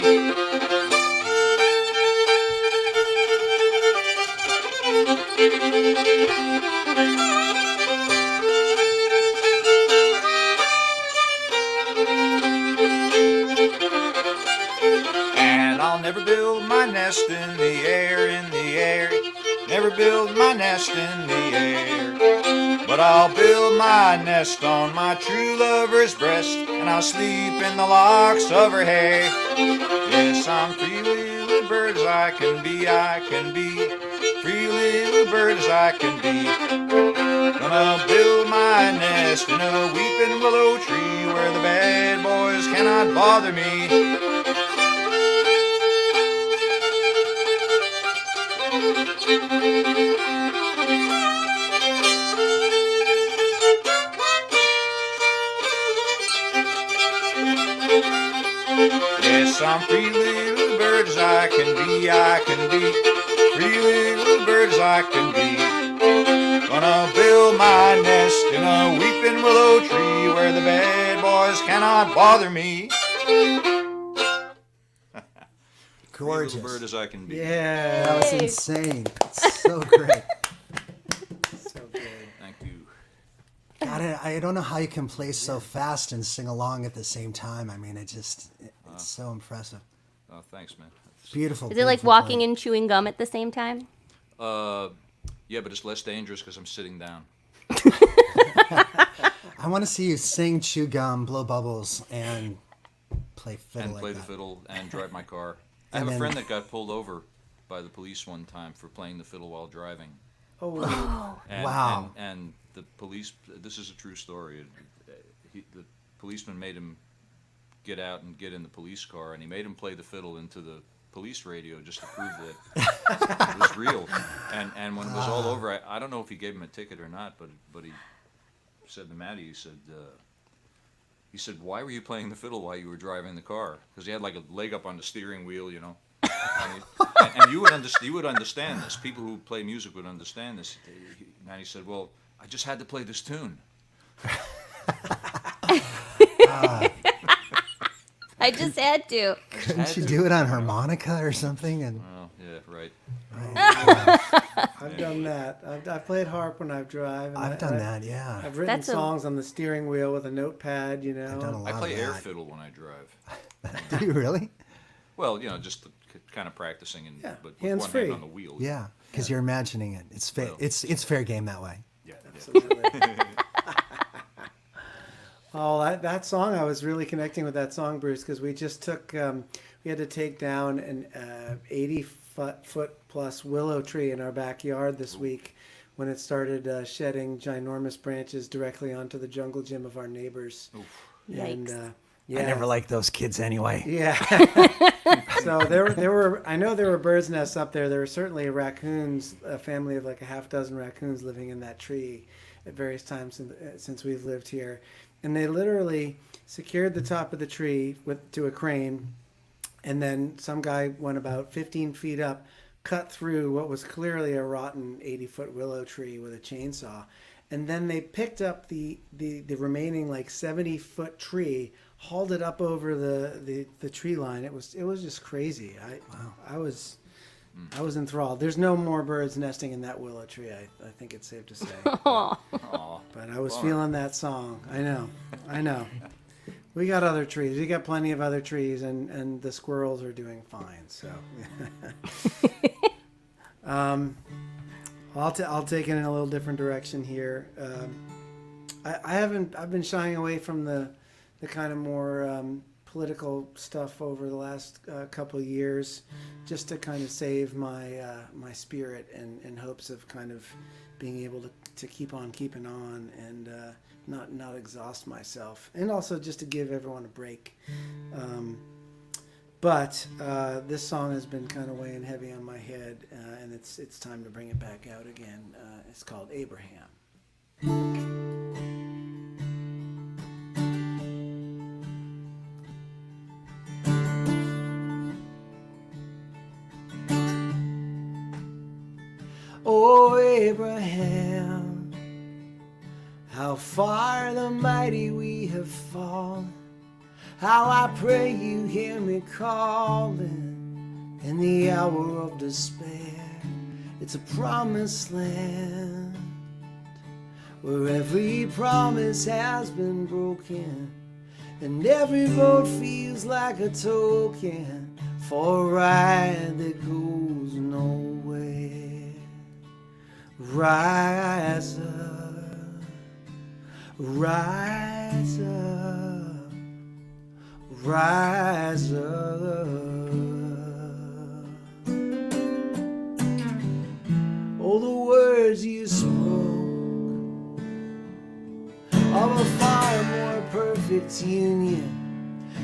And I'll never build my nest in the air, in the air. Never build my nest in the air. But I'll build my nest on my true lover's breast, and I'll sleep in the locks of her hair. Yes, I'm free little bird as I can be, I can be. Free little bird as I can be. Gonna build my nest in a weeping willow tree where the bad boys cannot bother me. Yes, I'm free little bird as I can be, I can be. Free little bird as I can be. Gonna build my nest in a weeping willow tree where the bad boys cannot bother me. Gorgeous. Free little bird as I can be. Yeah. That was Yay. insane. It's so great. So good. Thank you. God, I don't know how you can play so fast and sing along at the same time. I mean, it's so impressive. Oh, thanks, man. Beautiful. Is it like beautiful walking playing. and chewing gum at the same time? Yeah, but it's less dangerous because I'm sitting down. I want to see you sing, chew gum, blow bubbles, and play fiddle And like play the that. fiddle and drive my car. I And have a then- friend that got pulled over by the police one time for playing the fiddle while driving. Oh, And, Wow. And the police, this is a true story. the policeman made him get out and get in the police car, and he made him play the fiddle into the police radio just to prove that it was real. And when it was all over, I don't know if he gave him a ticket or not, but he said to Matty, he said, why were you playing the fiddle while you were driving the car? Because he had like a leg up on the steering wheel, you know. And you would understand this. People who play music would understand this. Matty said, well, I just had to play this tune. I just had to. Couldn't she do it on harmonica or something? And Well, yeah, right. I've done that. I've played harp when I've driven. I've done that, yeah. I've written That's a- songs on the steering wheel with a notepad, you know. I've done a lot I play of air that. fiddle when I drive. Do you really? Well, you know, just kind of practicing, and Yeah, but with hands one free. hand on the wheel. Yeah, because you're imagining it. It's fair. Well. It's fair game that way. Yeah. Absolutely. Oh, that song, I was really connecting with that song, Bruce, because we just took, we had to take down an 80-foot plus willow tree in our backyard this week when it started shedding ginormous branches directly onto the jungle gym of our neighbors. And, Yikes. yeah. I never liked those kids anyway. Yeah. So there were, I know there were birds' nests up there. There were certainly raccoons, a family of like a half dozen raccoons living in that tree at various times since we've lived here. And they literally secured the top of the tree to a crane. And then some guy went about 15 feet up, cut through what was clearly a rotten 80-foot willow tree with a chainsaw. And then they picked up the remaining like 70-foot tree, hauled it up over the tree line. It was just crazy. I was enthralled. There's no more birds nesting in that willow tree. I think it's safe to say. Aw. But I was feeling that song. I know. We got other trees. We got plenty of other trees, and the squirrels are doing fine. So, I'll take it in a little different direction here. I've been shying away from the kind of more political stuff over the last couple of years, just to kind of save my my spirit and in hopes of kind of being able to keep on keeping on and not exhaust myself, and also just to give everyone a break. But this song has been kind of weighing heavy on my head, and it's time to bring it back out again. It's called Abraham. Oh, Abraham, how far the mighty we have fallen. How I pray you hear me calling in the hour of despair. It's a promised land where every promise has been broken, and every boat feels like a token for a ride that goes nowhere. Rise up, rise up, rise up. Oh, the words you spoke of a far more perfect union,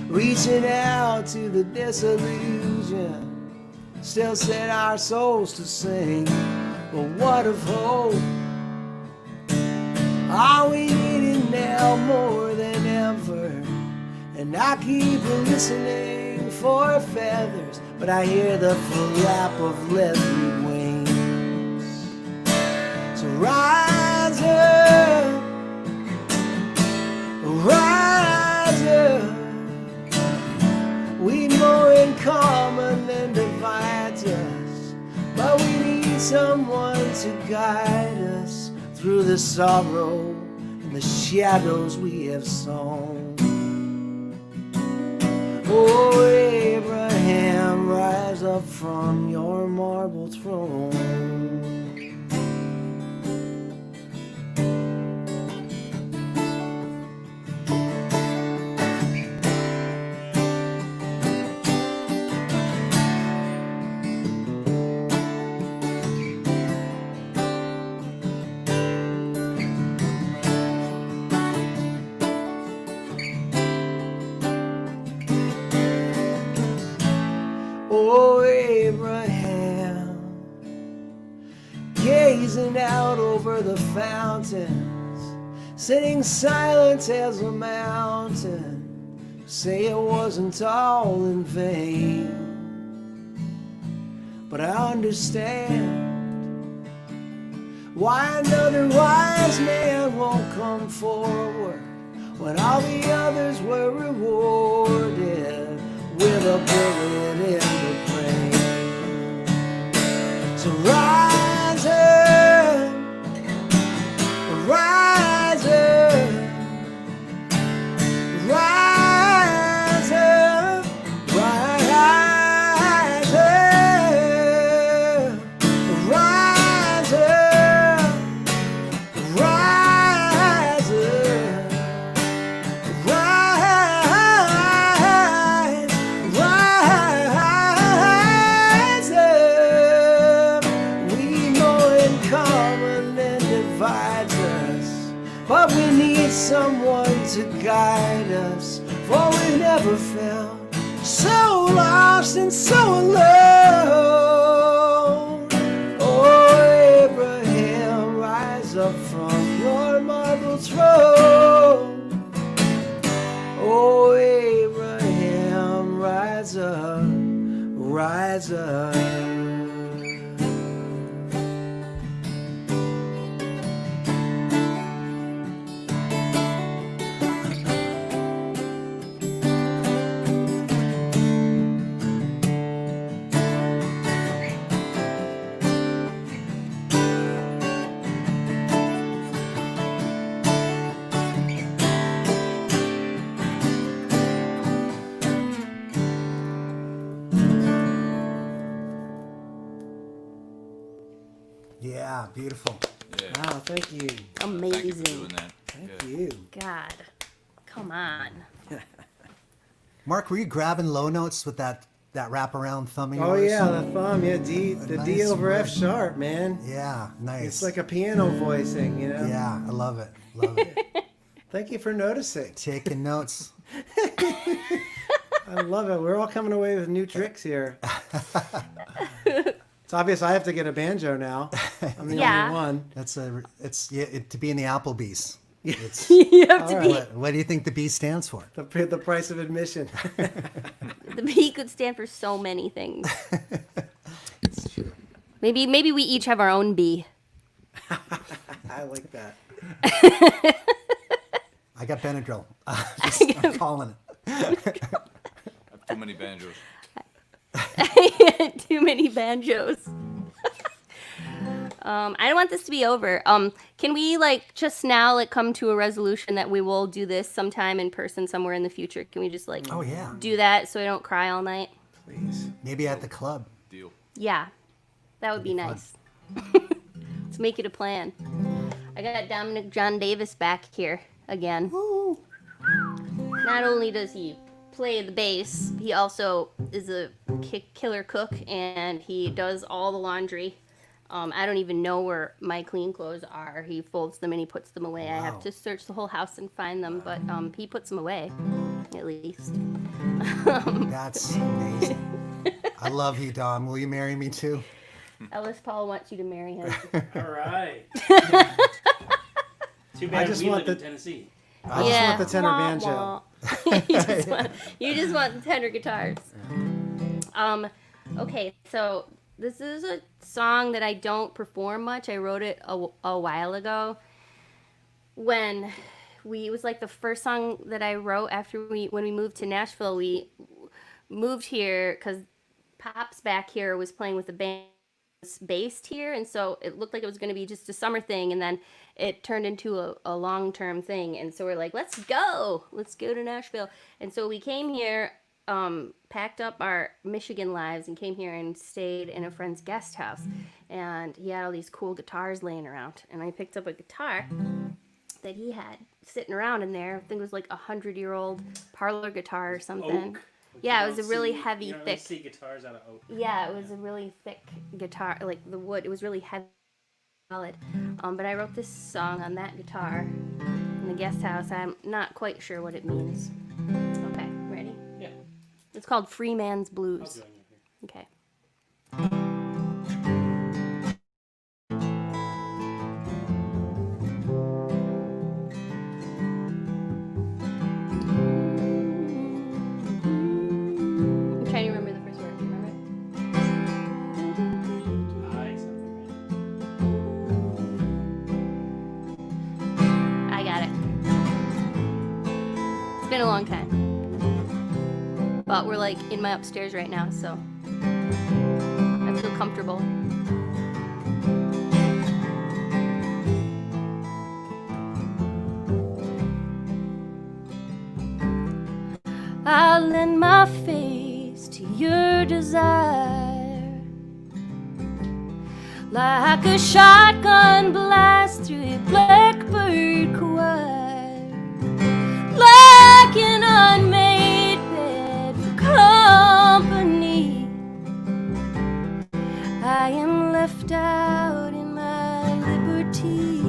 reaching out to the disillusion, still set our souls to sing. But what of hope are we needing now more than ever? And I keep listening for feathers, but I hear the flap of leathery wings. So rise up, rise up. We more in common than divides us, but we need someone to guide us through the sorrow and the shadows we have sown. Oh, Abraham, rise up from your marble throne. over the fountains, sitting silent as a mountain, say it wasn't all in vain. But I understand why another wise man won't come forward when all the others were rewarded with a bullet in the brain. So rise up, rise up, rise up, rise up, rise up, rise up, rise up. We more in common than divides us, but we need someone to guide us, for we never felt so lost and so alone. Oh, Abraham, rise up from your marble throne. Oh, Abraham, rise up, rise up. Yeah, beautiful. Yeah. Wow, thank you. Thank you for Amazing. doing that. Thank Yeah. you. God. Come on. Mark, were you grabbing low notes with that wraparound thumb of Oh yours? yeah, the thumb, yeah, D, the D nice over F word. sharp, man. Yeah, nice. It's like a piano voicing, you know? Yeah, I love it. Love it. Thank you for noticing. Taking notes. I love it. We're all coming away with new tricks here. It's obvious I have to get a banjo now. I'm the Yeah. only one. To be in the Applebee's. It's, You have to be. what do you think the B stands for? The price of admission. The B could stand for so many things. Maybe we each have our own B. I like that. I got Benadryl. I'm calling it. I have too many banjos. Too many banjos. I don't want this to be over. Can we just now come to a resolution that we will do this sometime in person somewhere in the future? Can we just Oh, yeah. do that so I don't cry all night? Please. Maybe at the club. Deal. Yeah, that would be nice. Let's make it a plan. I got Dominic John Davis back here again. Woo. Not only does he play the bass, he also is a killer cook, and he does all the laundry. I don't even know where my clean clothes are. He folds them and he puts them away. I have to search the whole house and find them, but he puts them away, at least. That's amazing. I love you, Dom. Will you marry me too? Ellis Paul wants you to marry him. All right. Too bad I just we want live in the- Tennessee. I just want the tenor Wah, banjo. wah. you just want the tenor guitars. Okay, so this is a song that I don't perform much. I wrote it a while ago when it was the first song that I wrote after when we moved to Nashville. We moved here because Pops back here was playing with the band based here, and so it looked like it was going to be just a summer thing, and then it turned into a long-term thing, and so we're like, let's go to Nashville. And so we came here, packed up our Michigan lives and came here and stayed in a friend's guest house, and he had all these cool guitars laying around, and I picked up a guitar that he had sitting around in there. I think it was 100-year-old parlor guitar or something. Oak. Yeah, You it was don't a really see- heavy, you don't really thick. see guitars out of oak. Yeah, it was a really thick guitar, the wood. It was really heavy, solid. But I wrote this song on that guitar in the guest house. I'm not quite sure what it means. Okay, ready? Yeah. It's called Free Man's I'll Blues. join you here. Okay. Okay. But we're like in my upstairs right now, so I feel comfortable. I'll lend my face to your desire, like a shotgun blast through a blackbird choir, like an unmade bed for company. I am left out in my liberty.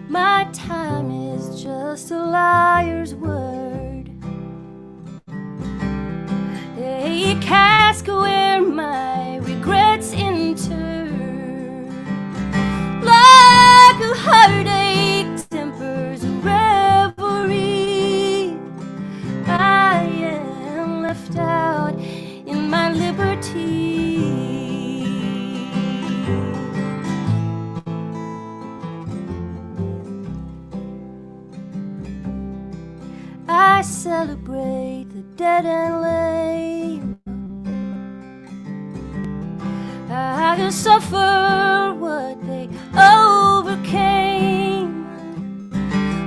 My time is just a liar's word, a cask where my regrets inter, like a heartache tempers a reverie. I am left out in my liberty. I celebrate the dead and lame. I can suffer what they overcame,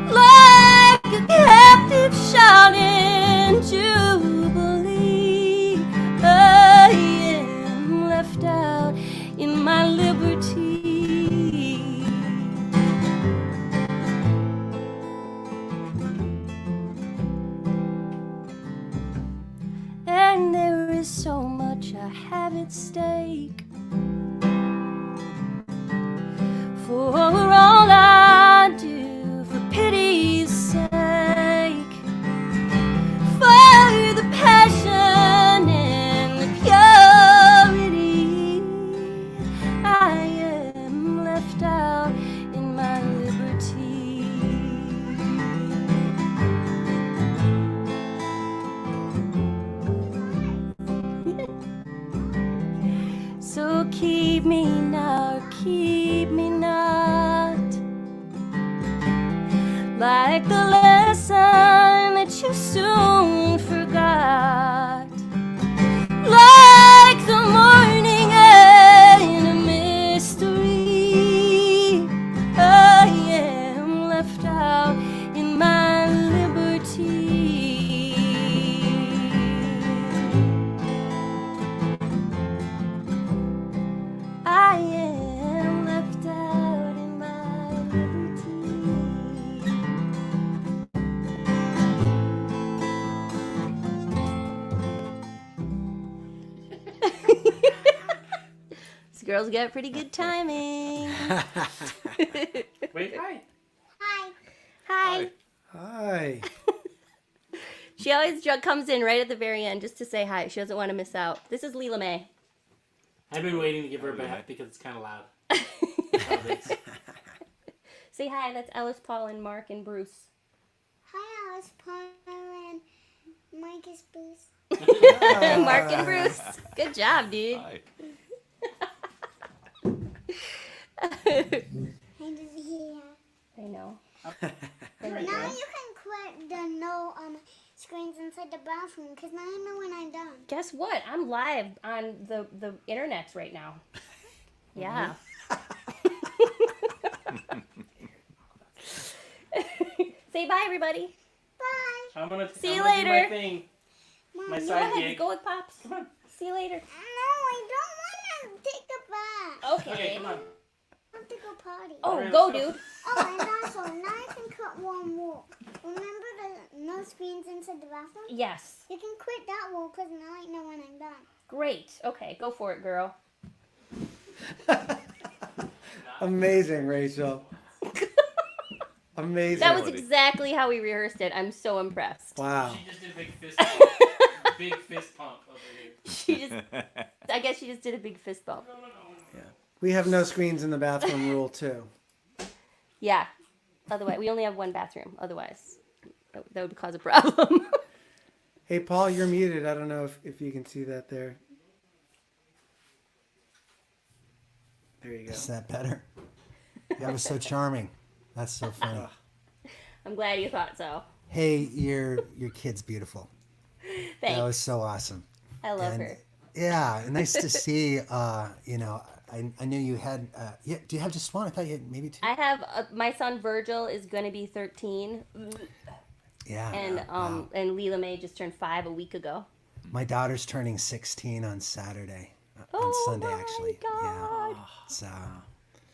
like a captive child in jubilee. I am left out in my liberty. And there is so much I have at stake, for all I do for pity's sake, for the passion and the purity. I am left out in my liberty. So keep me now, keep me not, like the lesson that you soon forgot, like the morning in a mystery. I am left out in my liberty. I am left out in my liberty. These girls got pretty good timing. Wait, hi. Hi. Hi. She always comes in right at the very end just to say hi. She doesn't want to miss out. This is Leela May. I've been waiting to give her back because it's kind of loud. Say hi. That's Ellis, Paul, and Mark, and Bruce. Hi, Alice, Paul, and Mike is Bruce. Mark and Bruce. Good job, dude. Hi. I didn't hear. I know. Now you can quit the no screens inside the bathroom, because now I know when I'm done. Guess what? I'm live on the internets right now. Yeah. Say bye, everybody. Bye. I'm gonna See you I'm gonna do later. my thing. My Go side ahead. gig. Go with Pops. Come on. See you later. No, I don't want to take the bath. Okay. Okay, come on. I have to go potty. Oh, Alright, go, let's go. dude. Oh, and also, now I can cut one rule. Remember the no screens inside the bathroom? Yes. You can quit that rule, because now I know when I'm done. Great. Okay, go for it, girl. Amazing, Rachel. Amazing. That was exactly how we rehearsed it. I'm so impressed. Wow. She just did a big fist pump. Big fist pump over here. I guess she just did a big fist bump. We have no screens in the bathroom rule too. Yeah. Otherwise, we only have one bathroom. Otherwise, that would cause a problem. Hey, Paul, you're muted. I don't know if you can see that there. There you go. Is that better? That was so charming. That's so funny. I'm glad you thought so. Hey, your kid's beautiful. Thanks. That was so awesome. I love And, her. Yeah, nice to see. I knew you had. Yeah, do you have just one? I thought you had maybe two. I have my son Virgil is going to be 13, Yeah. and wow. and Leela May just turned 5 a week ago. My daughter's turning 16 on Saturday. On Oh Sunday, my actually. God. Yeah. So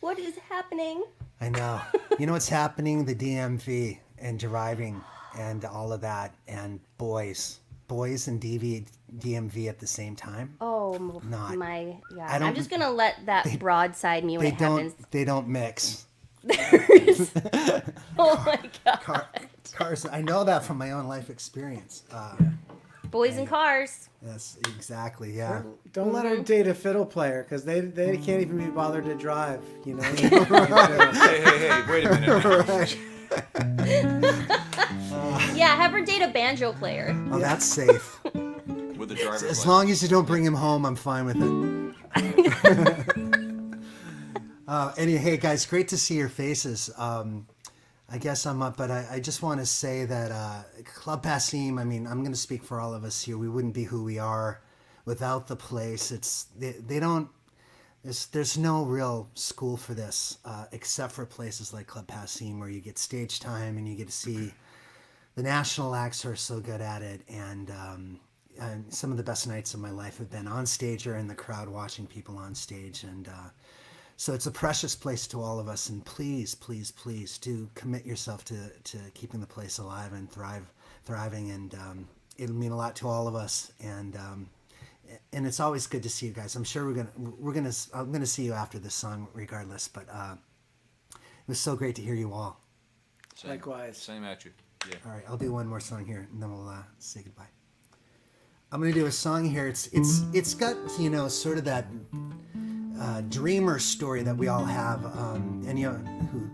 What is happening? I know. You know what's happening? The DMV and driving and all of that, and boys and DMV at the same time. Oh Not- my God! I don't- I'm just gonna let that broadside me when it happens. They don't mix. Oh my God! Cars. I know that from my own life experience. Boys and cars. Yes, exactly. Yeah. Don't let her date a fiddle player because they can't even be bothered to drive. You know. Hey, wait a minute. Yeah, have her date a banjo player. Oh, that's safe. With the driver's As license. long as you don't bring him home, I'm fine with it. Hey guys, great to see your faces. I guess I'm up, but I just want to say that Club Passim, I mean, I'm going to speak for all of us here. We wouldn't be who we are without the place. There's no real school for this except for places like Club Passim where you get stage time and you get to see the national acts who are so good at it. And some of the best nights of my life have been on stage or in the crowd watching people on stage. And so it's a precious place to all of us. And please, please, please do commit yourself to keeping the place alive and thriving. And it'll mean a lot to all of us. And it's always good to see you guys. I'm sure I'm gonna see you after this song regardless. But it was so great to hear you all. Likewise. Same at you. Yeah. All right, I'll do one more song here, and then we'll say goodbye. I'm gonna do a song here. It's got sort of that dreamer story that we all have. Anyone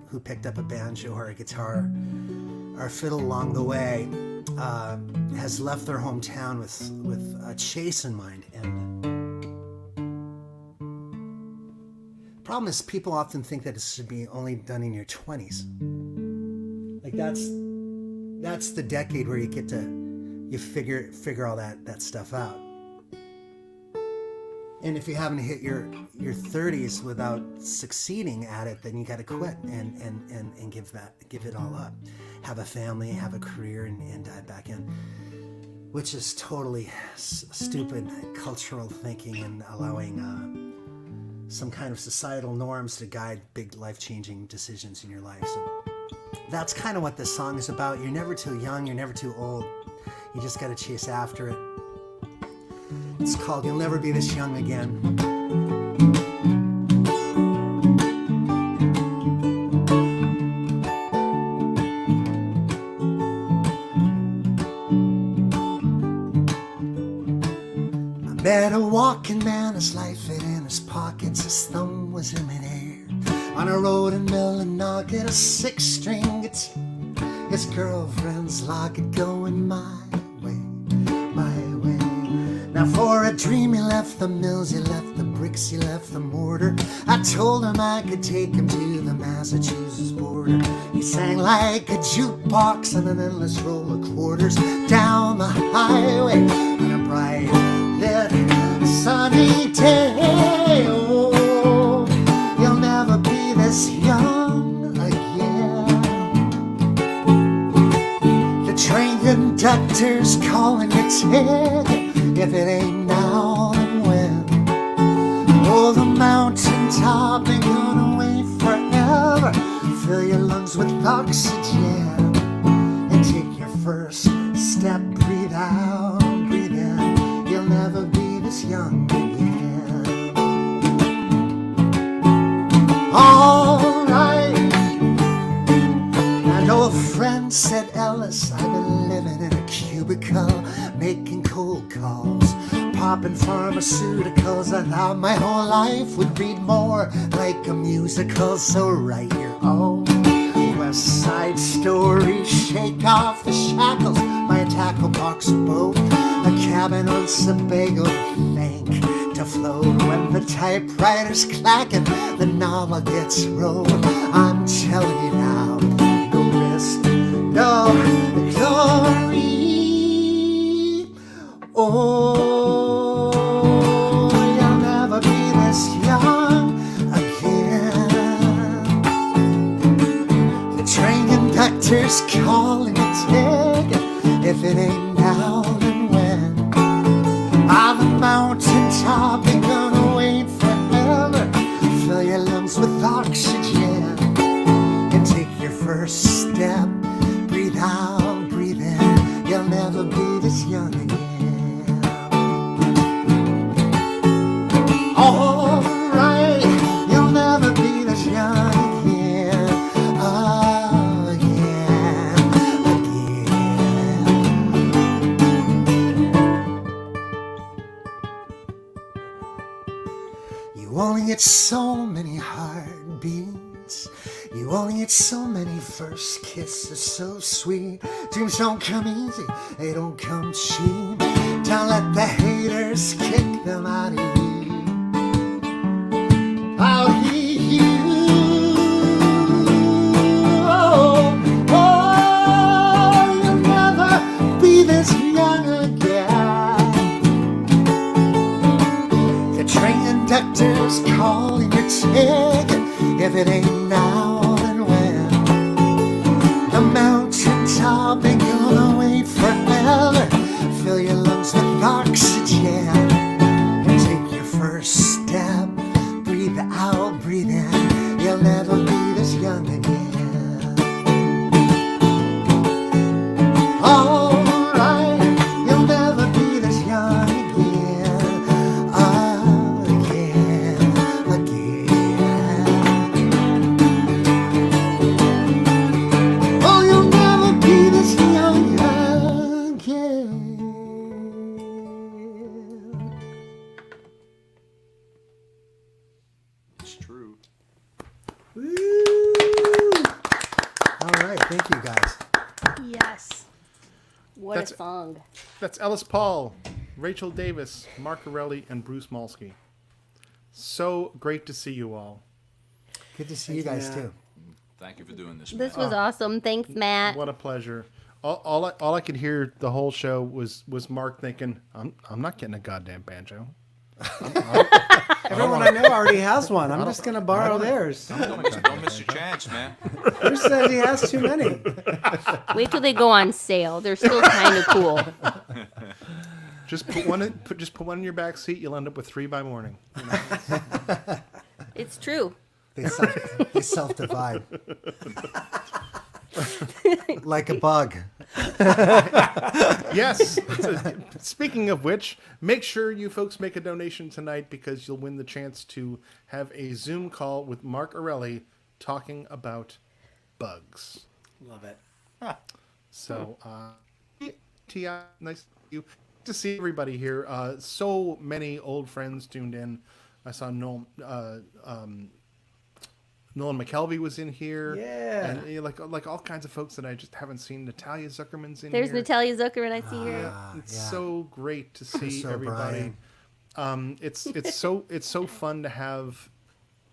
who picked up a banjo or a guitar or a fiddle along the way has left their hometown with a chase in mind. And the problem is, people often think that it should be only done in your 20s. Like that's the decade where you get to figure all that stuff out. And if you haven't hit your 30s without succeeding at it, then you got to quit and give it all up. Have a family, have a career, and dive back in, which is totally stupid cultural thinking and allowing some kind of societal norms to guide big life-changing decisions in your life. So that's kind of what this song is about. You're never too young, you're never too old. You just got to chase after it. It's called You'll Never Be This Young Again. I met a walking man, his life fit in his pockets, his thumb was in midair. On a road in Millinocket, a 6-string guitar. His girlfriend's locket going my way, my way. Now for a dream he left the mills, he left the bricks, he left the mortar. I told him I could take him to the Massachusetts border. He sang like a jukebox on an endless roll of quarters down the highway on a bright lit sunny day. Oh, you'll never be this young again. The train conductor's calling your ticket. If it ain't now, then when? Oh, the mountain top ain't gonna wait forever. Fill your lungs with oxygen and take your first step. Breathe out, breathe in. You'll never be this young again. All right. An old friend said, Ellis, I've been living in a cubicle, making cold calls, popping pharmaceuticals. I thought my whole life would read more like a musical. So write your own West Side Story, shake off the shackles, my tackle box boat, a cabin on Sebago to afloat. When the typewriter's clacking, the novel gets rolled. I'm telling you now, no risk, no glory. Oh, you'll never be this young again. The train conductor's calling a ticket. If it ain't now, then when? On the mountaintop, you're gonna wait forever. Fill your lungs with oxygen and take your first step. Breathe out, breathe in. You'll never be this young again. All right, you'll never be this young again. Again, again. You only get so many heartbeats. You only get so many first kisses, so sweet. Dreams don't come easy, they don't come cheap. Don't let the haters kick them out of you. Out of you. Oh, you'll never be this young again. The train conductor's calling your ticket. If it ain't now, then when? The mountaintop ain't gonna wait forever. Fill your lungs with oxygen and take your first step. Breathe out, breathe in. You'll never be this young again. All right, you'll never be this young again. Again, again. Oh, you'll never be this young again. It's true. Woo! All right, thank you guys. Yes. What That's- a song. That's Ellis Paul, Rachel Davis, Mark Corelli, and Bruce Malsky. So great to see you all. Good to see you guys Yeah. too. Thank you for doing this, This man. was awesome. Thanks, Matt. What a pleasure. All I could hear the whole show was Mark thinking, I'm not getting a goddamn banjo. Everyone I know already has one. I'm just gonna borrow theirs. Don't miss your chance, man. Who said he has too many? Wait till they go on sale. They're still kind of cool. Just put one in your back seat. You'll end up with 3 by morning. It's true. They self-divide. Like a bug. Yes. Speaking of which, make sure you folks make a donation tonight because you'll win the chance to have a Zoom call with Mark Orelli talking about bugs. Love it. So, T.I., nice to see everybody here. So many old friends tuned in. I saw Nolan McKelvey was in here. Yeah. And like all kinds of folks that I just haven't seen. Natalia Zuckerman's in There's here. Natalia Zuckerman. I see her. It's Yeah. so great to see So everybody. It's so fun to have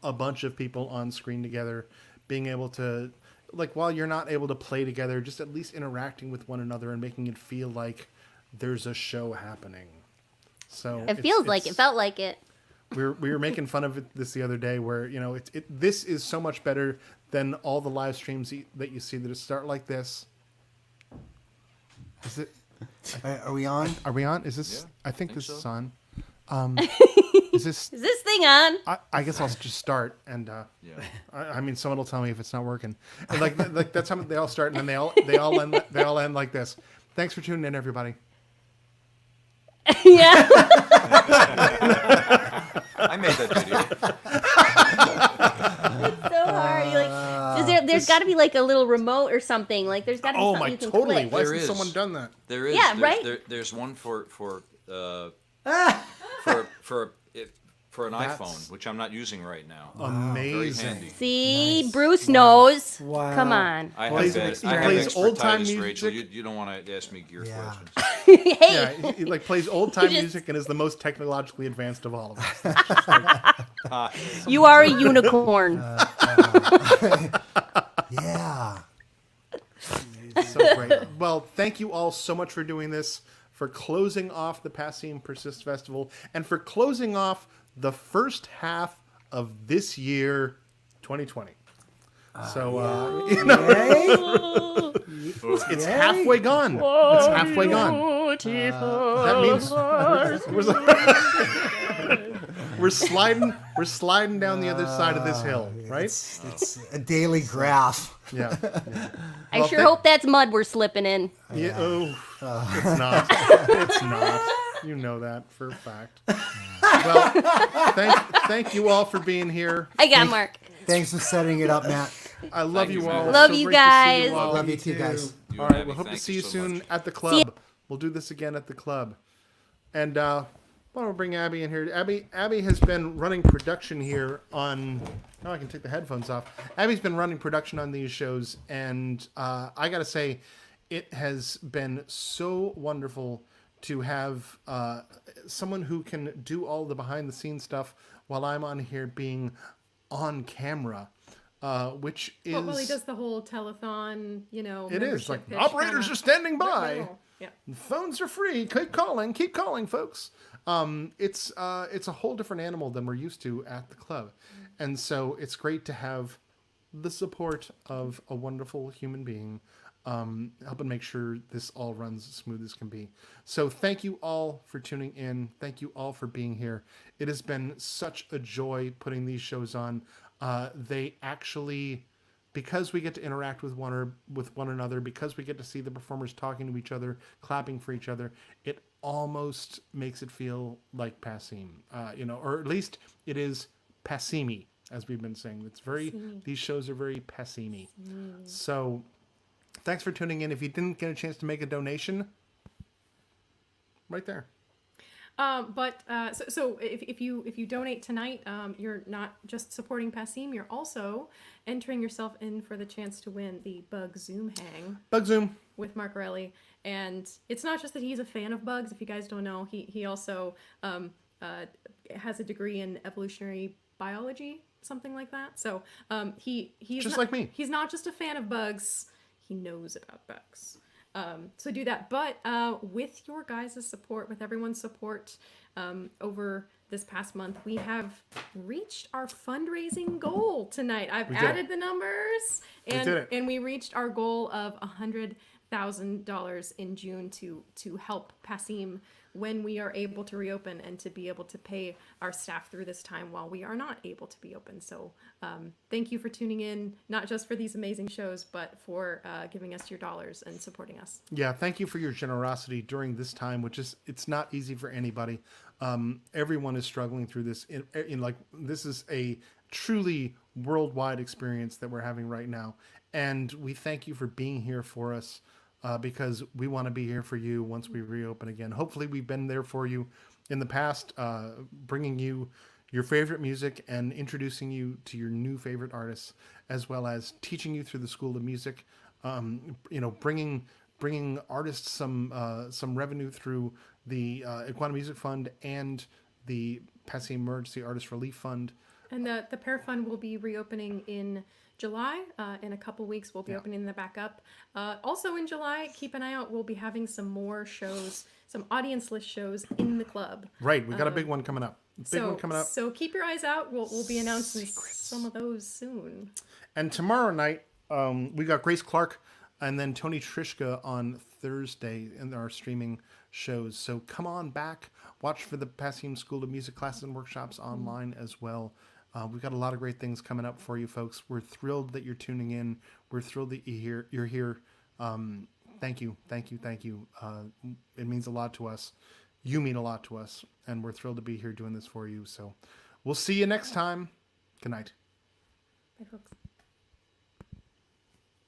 a bunch of people on screen together, being able to, like, while you're not able to play together, just at least interacting with one another and making it feel like there's a show happening. So It feels like it. Felt like it. we were making fun of this the other day, where this is so much better than all the live streams that you see that just start like this. Is it? Are we on? Are we on? Is this? Yeah, I think think this so. is on. Is this? Is this thing on? I guess I'll just start, and Yeah. I mean, someone will tell me if it's not working. And like that's how they all start, and then they all end like this. Thanks for tuning in, everybody. Yeah. I made that video. So hard. You're like, there's got to be like a little remote or something. Like there's got to be Oh something my, you can totally. click. Why There hasn't is. someone done that? There is. Yeah, there's, right? There's one for for an iPhone, which I'm not using right now. Very Amazing. handy. See, Bruce knows. Wow. Come on. I Plays- have, he I have plays old-time expertise, Rachel. music. You don't want to ask me gear Yeah. questions. Hey, Yeah, he like plays old time Just- music and is the most technologically advanced of all of us. you are a unicorn. Yeah. So great. Well, thank you all so much for doing this, for closing off the PASSIM Persists Festival, and for closing off the first half of this year, 2020. So, you know, it's halfway gone. It's halfway gone. That means we're sliding down the other side of this hill, right? It's a daily graph. Yeah. I Well, sure hope that's mud we're slipping in. Yeah. Oh, it's not. It's not. You know that for a fact. Well, thank you all for being here. I got Mark. Thanks for setting it up, Matt. I love Thank you you, all. man. Love So you great to see guys. you all. Love you too, guys. You All and right, Abby, we'll hope to thank see you so soon much. at the See club. We'll do this again at the club. And why don't we bring Abby in here? Abby has been running production here on. Oh, I can take the headphones off. Abby's been running production on these shows, and I got to say, it has been so wonderful to have someone who can do all the behind-the-scenes stuff while I'm on here being on camera, which is. Well, he does the whole telethon, you know. It is membership like pitch operators kinda. are standing by. Right. Yeah. Phones are free. Keep calling, folks. It's a whole different animal than we're used to at the club, and so it's great to have the support of a wonderful human being, helping make sure this all runs as smooth as can be. So thank you all for tuning in. Thank you all for being here. It has been such a joy putting these shows on. They actually. Because we get to interact with one another, because we get to see the performers talking to each other, clapping for each other, it almost makes it feel like PASSIM, or at least it is PASSIMI, as we've been saying. It's very these shows are very PASSIMI. So, thanks for tuning in. If you didn't get a chance to make a donation, right there. So if you donate tonight, you're not just supporting PASSIM, you're also entering yourself in for the chance to win the Bug Zoom Hang Bug Zoom. with Mark Relly. And it's not just that he's a fan of bugs. If you guys don't know, he also has a degree in evolutionary biology, something like that. So he's Just not, like me. He's not just a fan of bugs. He knows about bugs. So do that. But with your guys' support, with everyone's support over this past month, we have reached our fundraising goal tonight. I've added the numbers, and we reached our goal of $100,000 in June to help PASSIM when we are able to reopen and to be able to pay our staff through this time while we are not able to be open. So thank you for tuning in, not just for these amazing shows, but for giving us your dollars and supporting us. Yeah, thank you for your generosity during this time, which is it's not easy for anybody. Everyone is struggling through this. This is a truly worldwide experience that we're having right now, and we thank you for being here for us because we want to be here for you once we reopen again. Hopefully, we've been there for you in the past, bringing you your favorite music and introducing you to your new favorite artists, as well as teaching you through the School of Music. Bringing artists some revenue through the Equana Music Fund and the PASSIM Emergency Artist Relief Fund. And the Pair Fund will be reopening in July. In a couple weeks, we'll be opening the back up. Also in July, keep an eye out. We'll be having some more shows, some audience list shows in the club. Right, we got a big one coming up. So keep your eyes out. We'll be announcing some of those soon. And tomorrow night, we got Grace Clark and then Tony Trishka on Thursday in our streaming shows. So come on back, watch for the PASSIM School of Music classes and workshops online as well. We've got a lot of great things coming up for you folks. We're thrilled that you're tuning in. We're thrilled that you're here. Thank you. It means a lot to us. You mean a lot to us. And we're thrilled to be here doing this for you. So we'll see you next time. Good night. Bye, folks.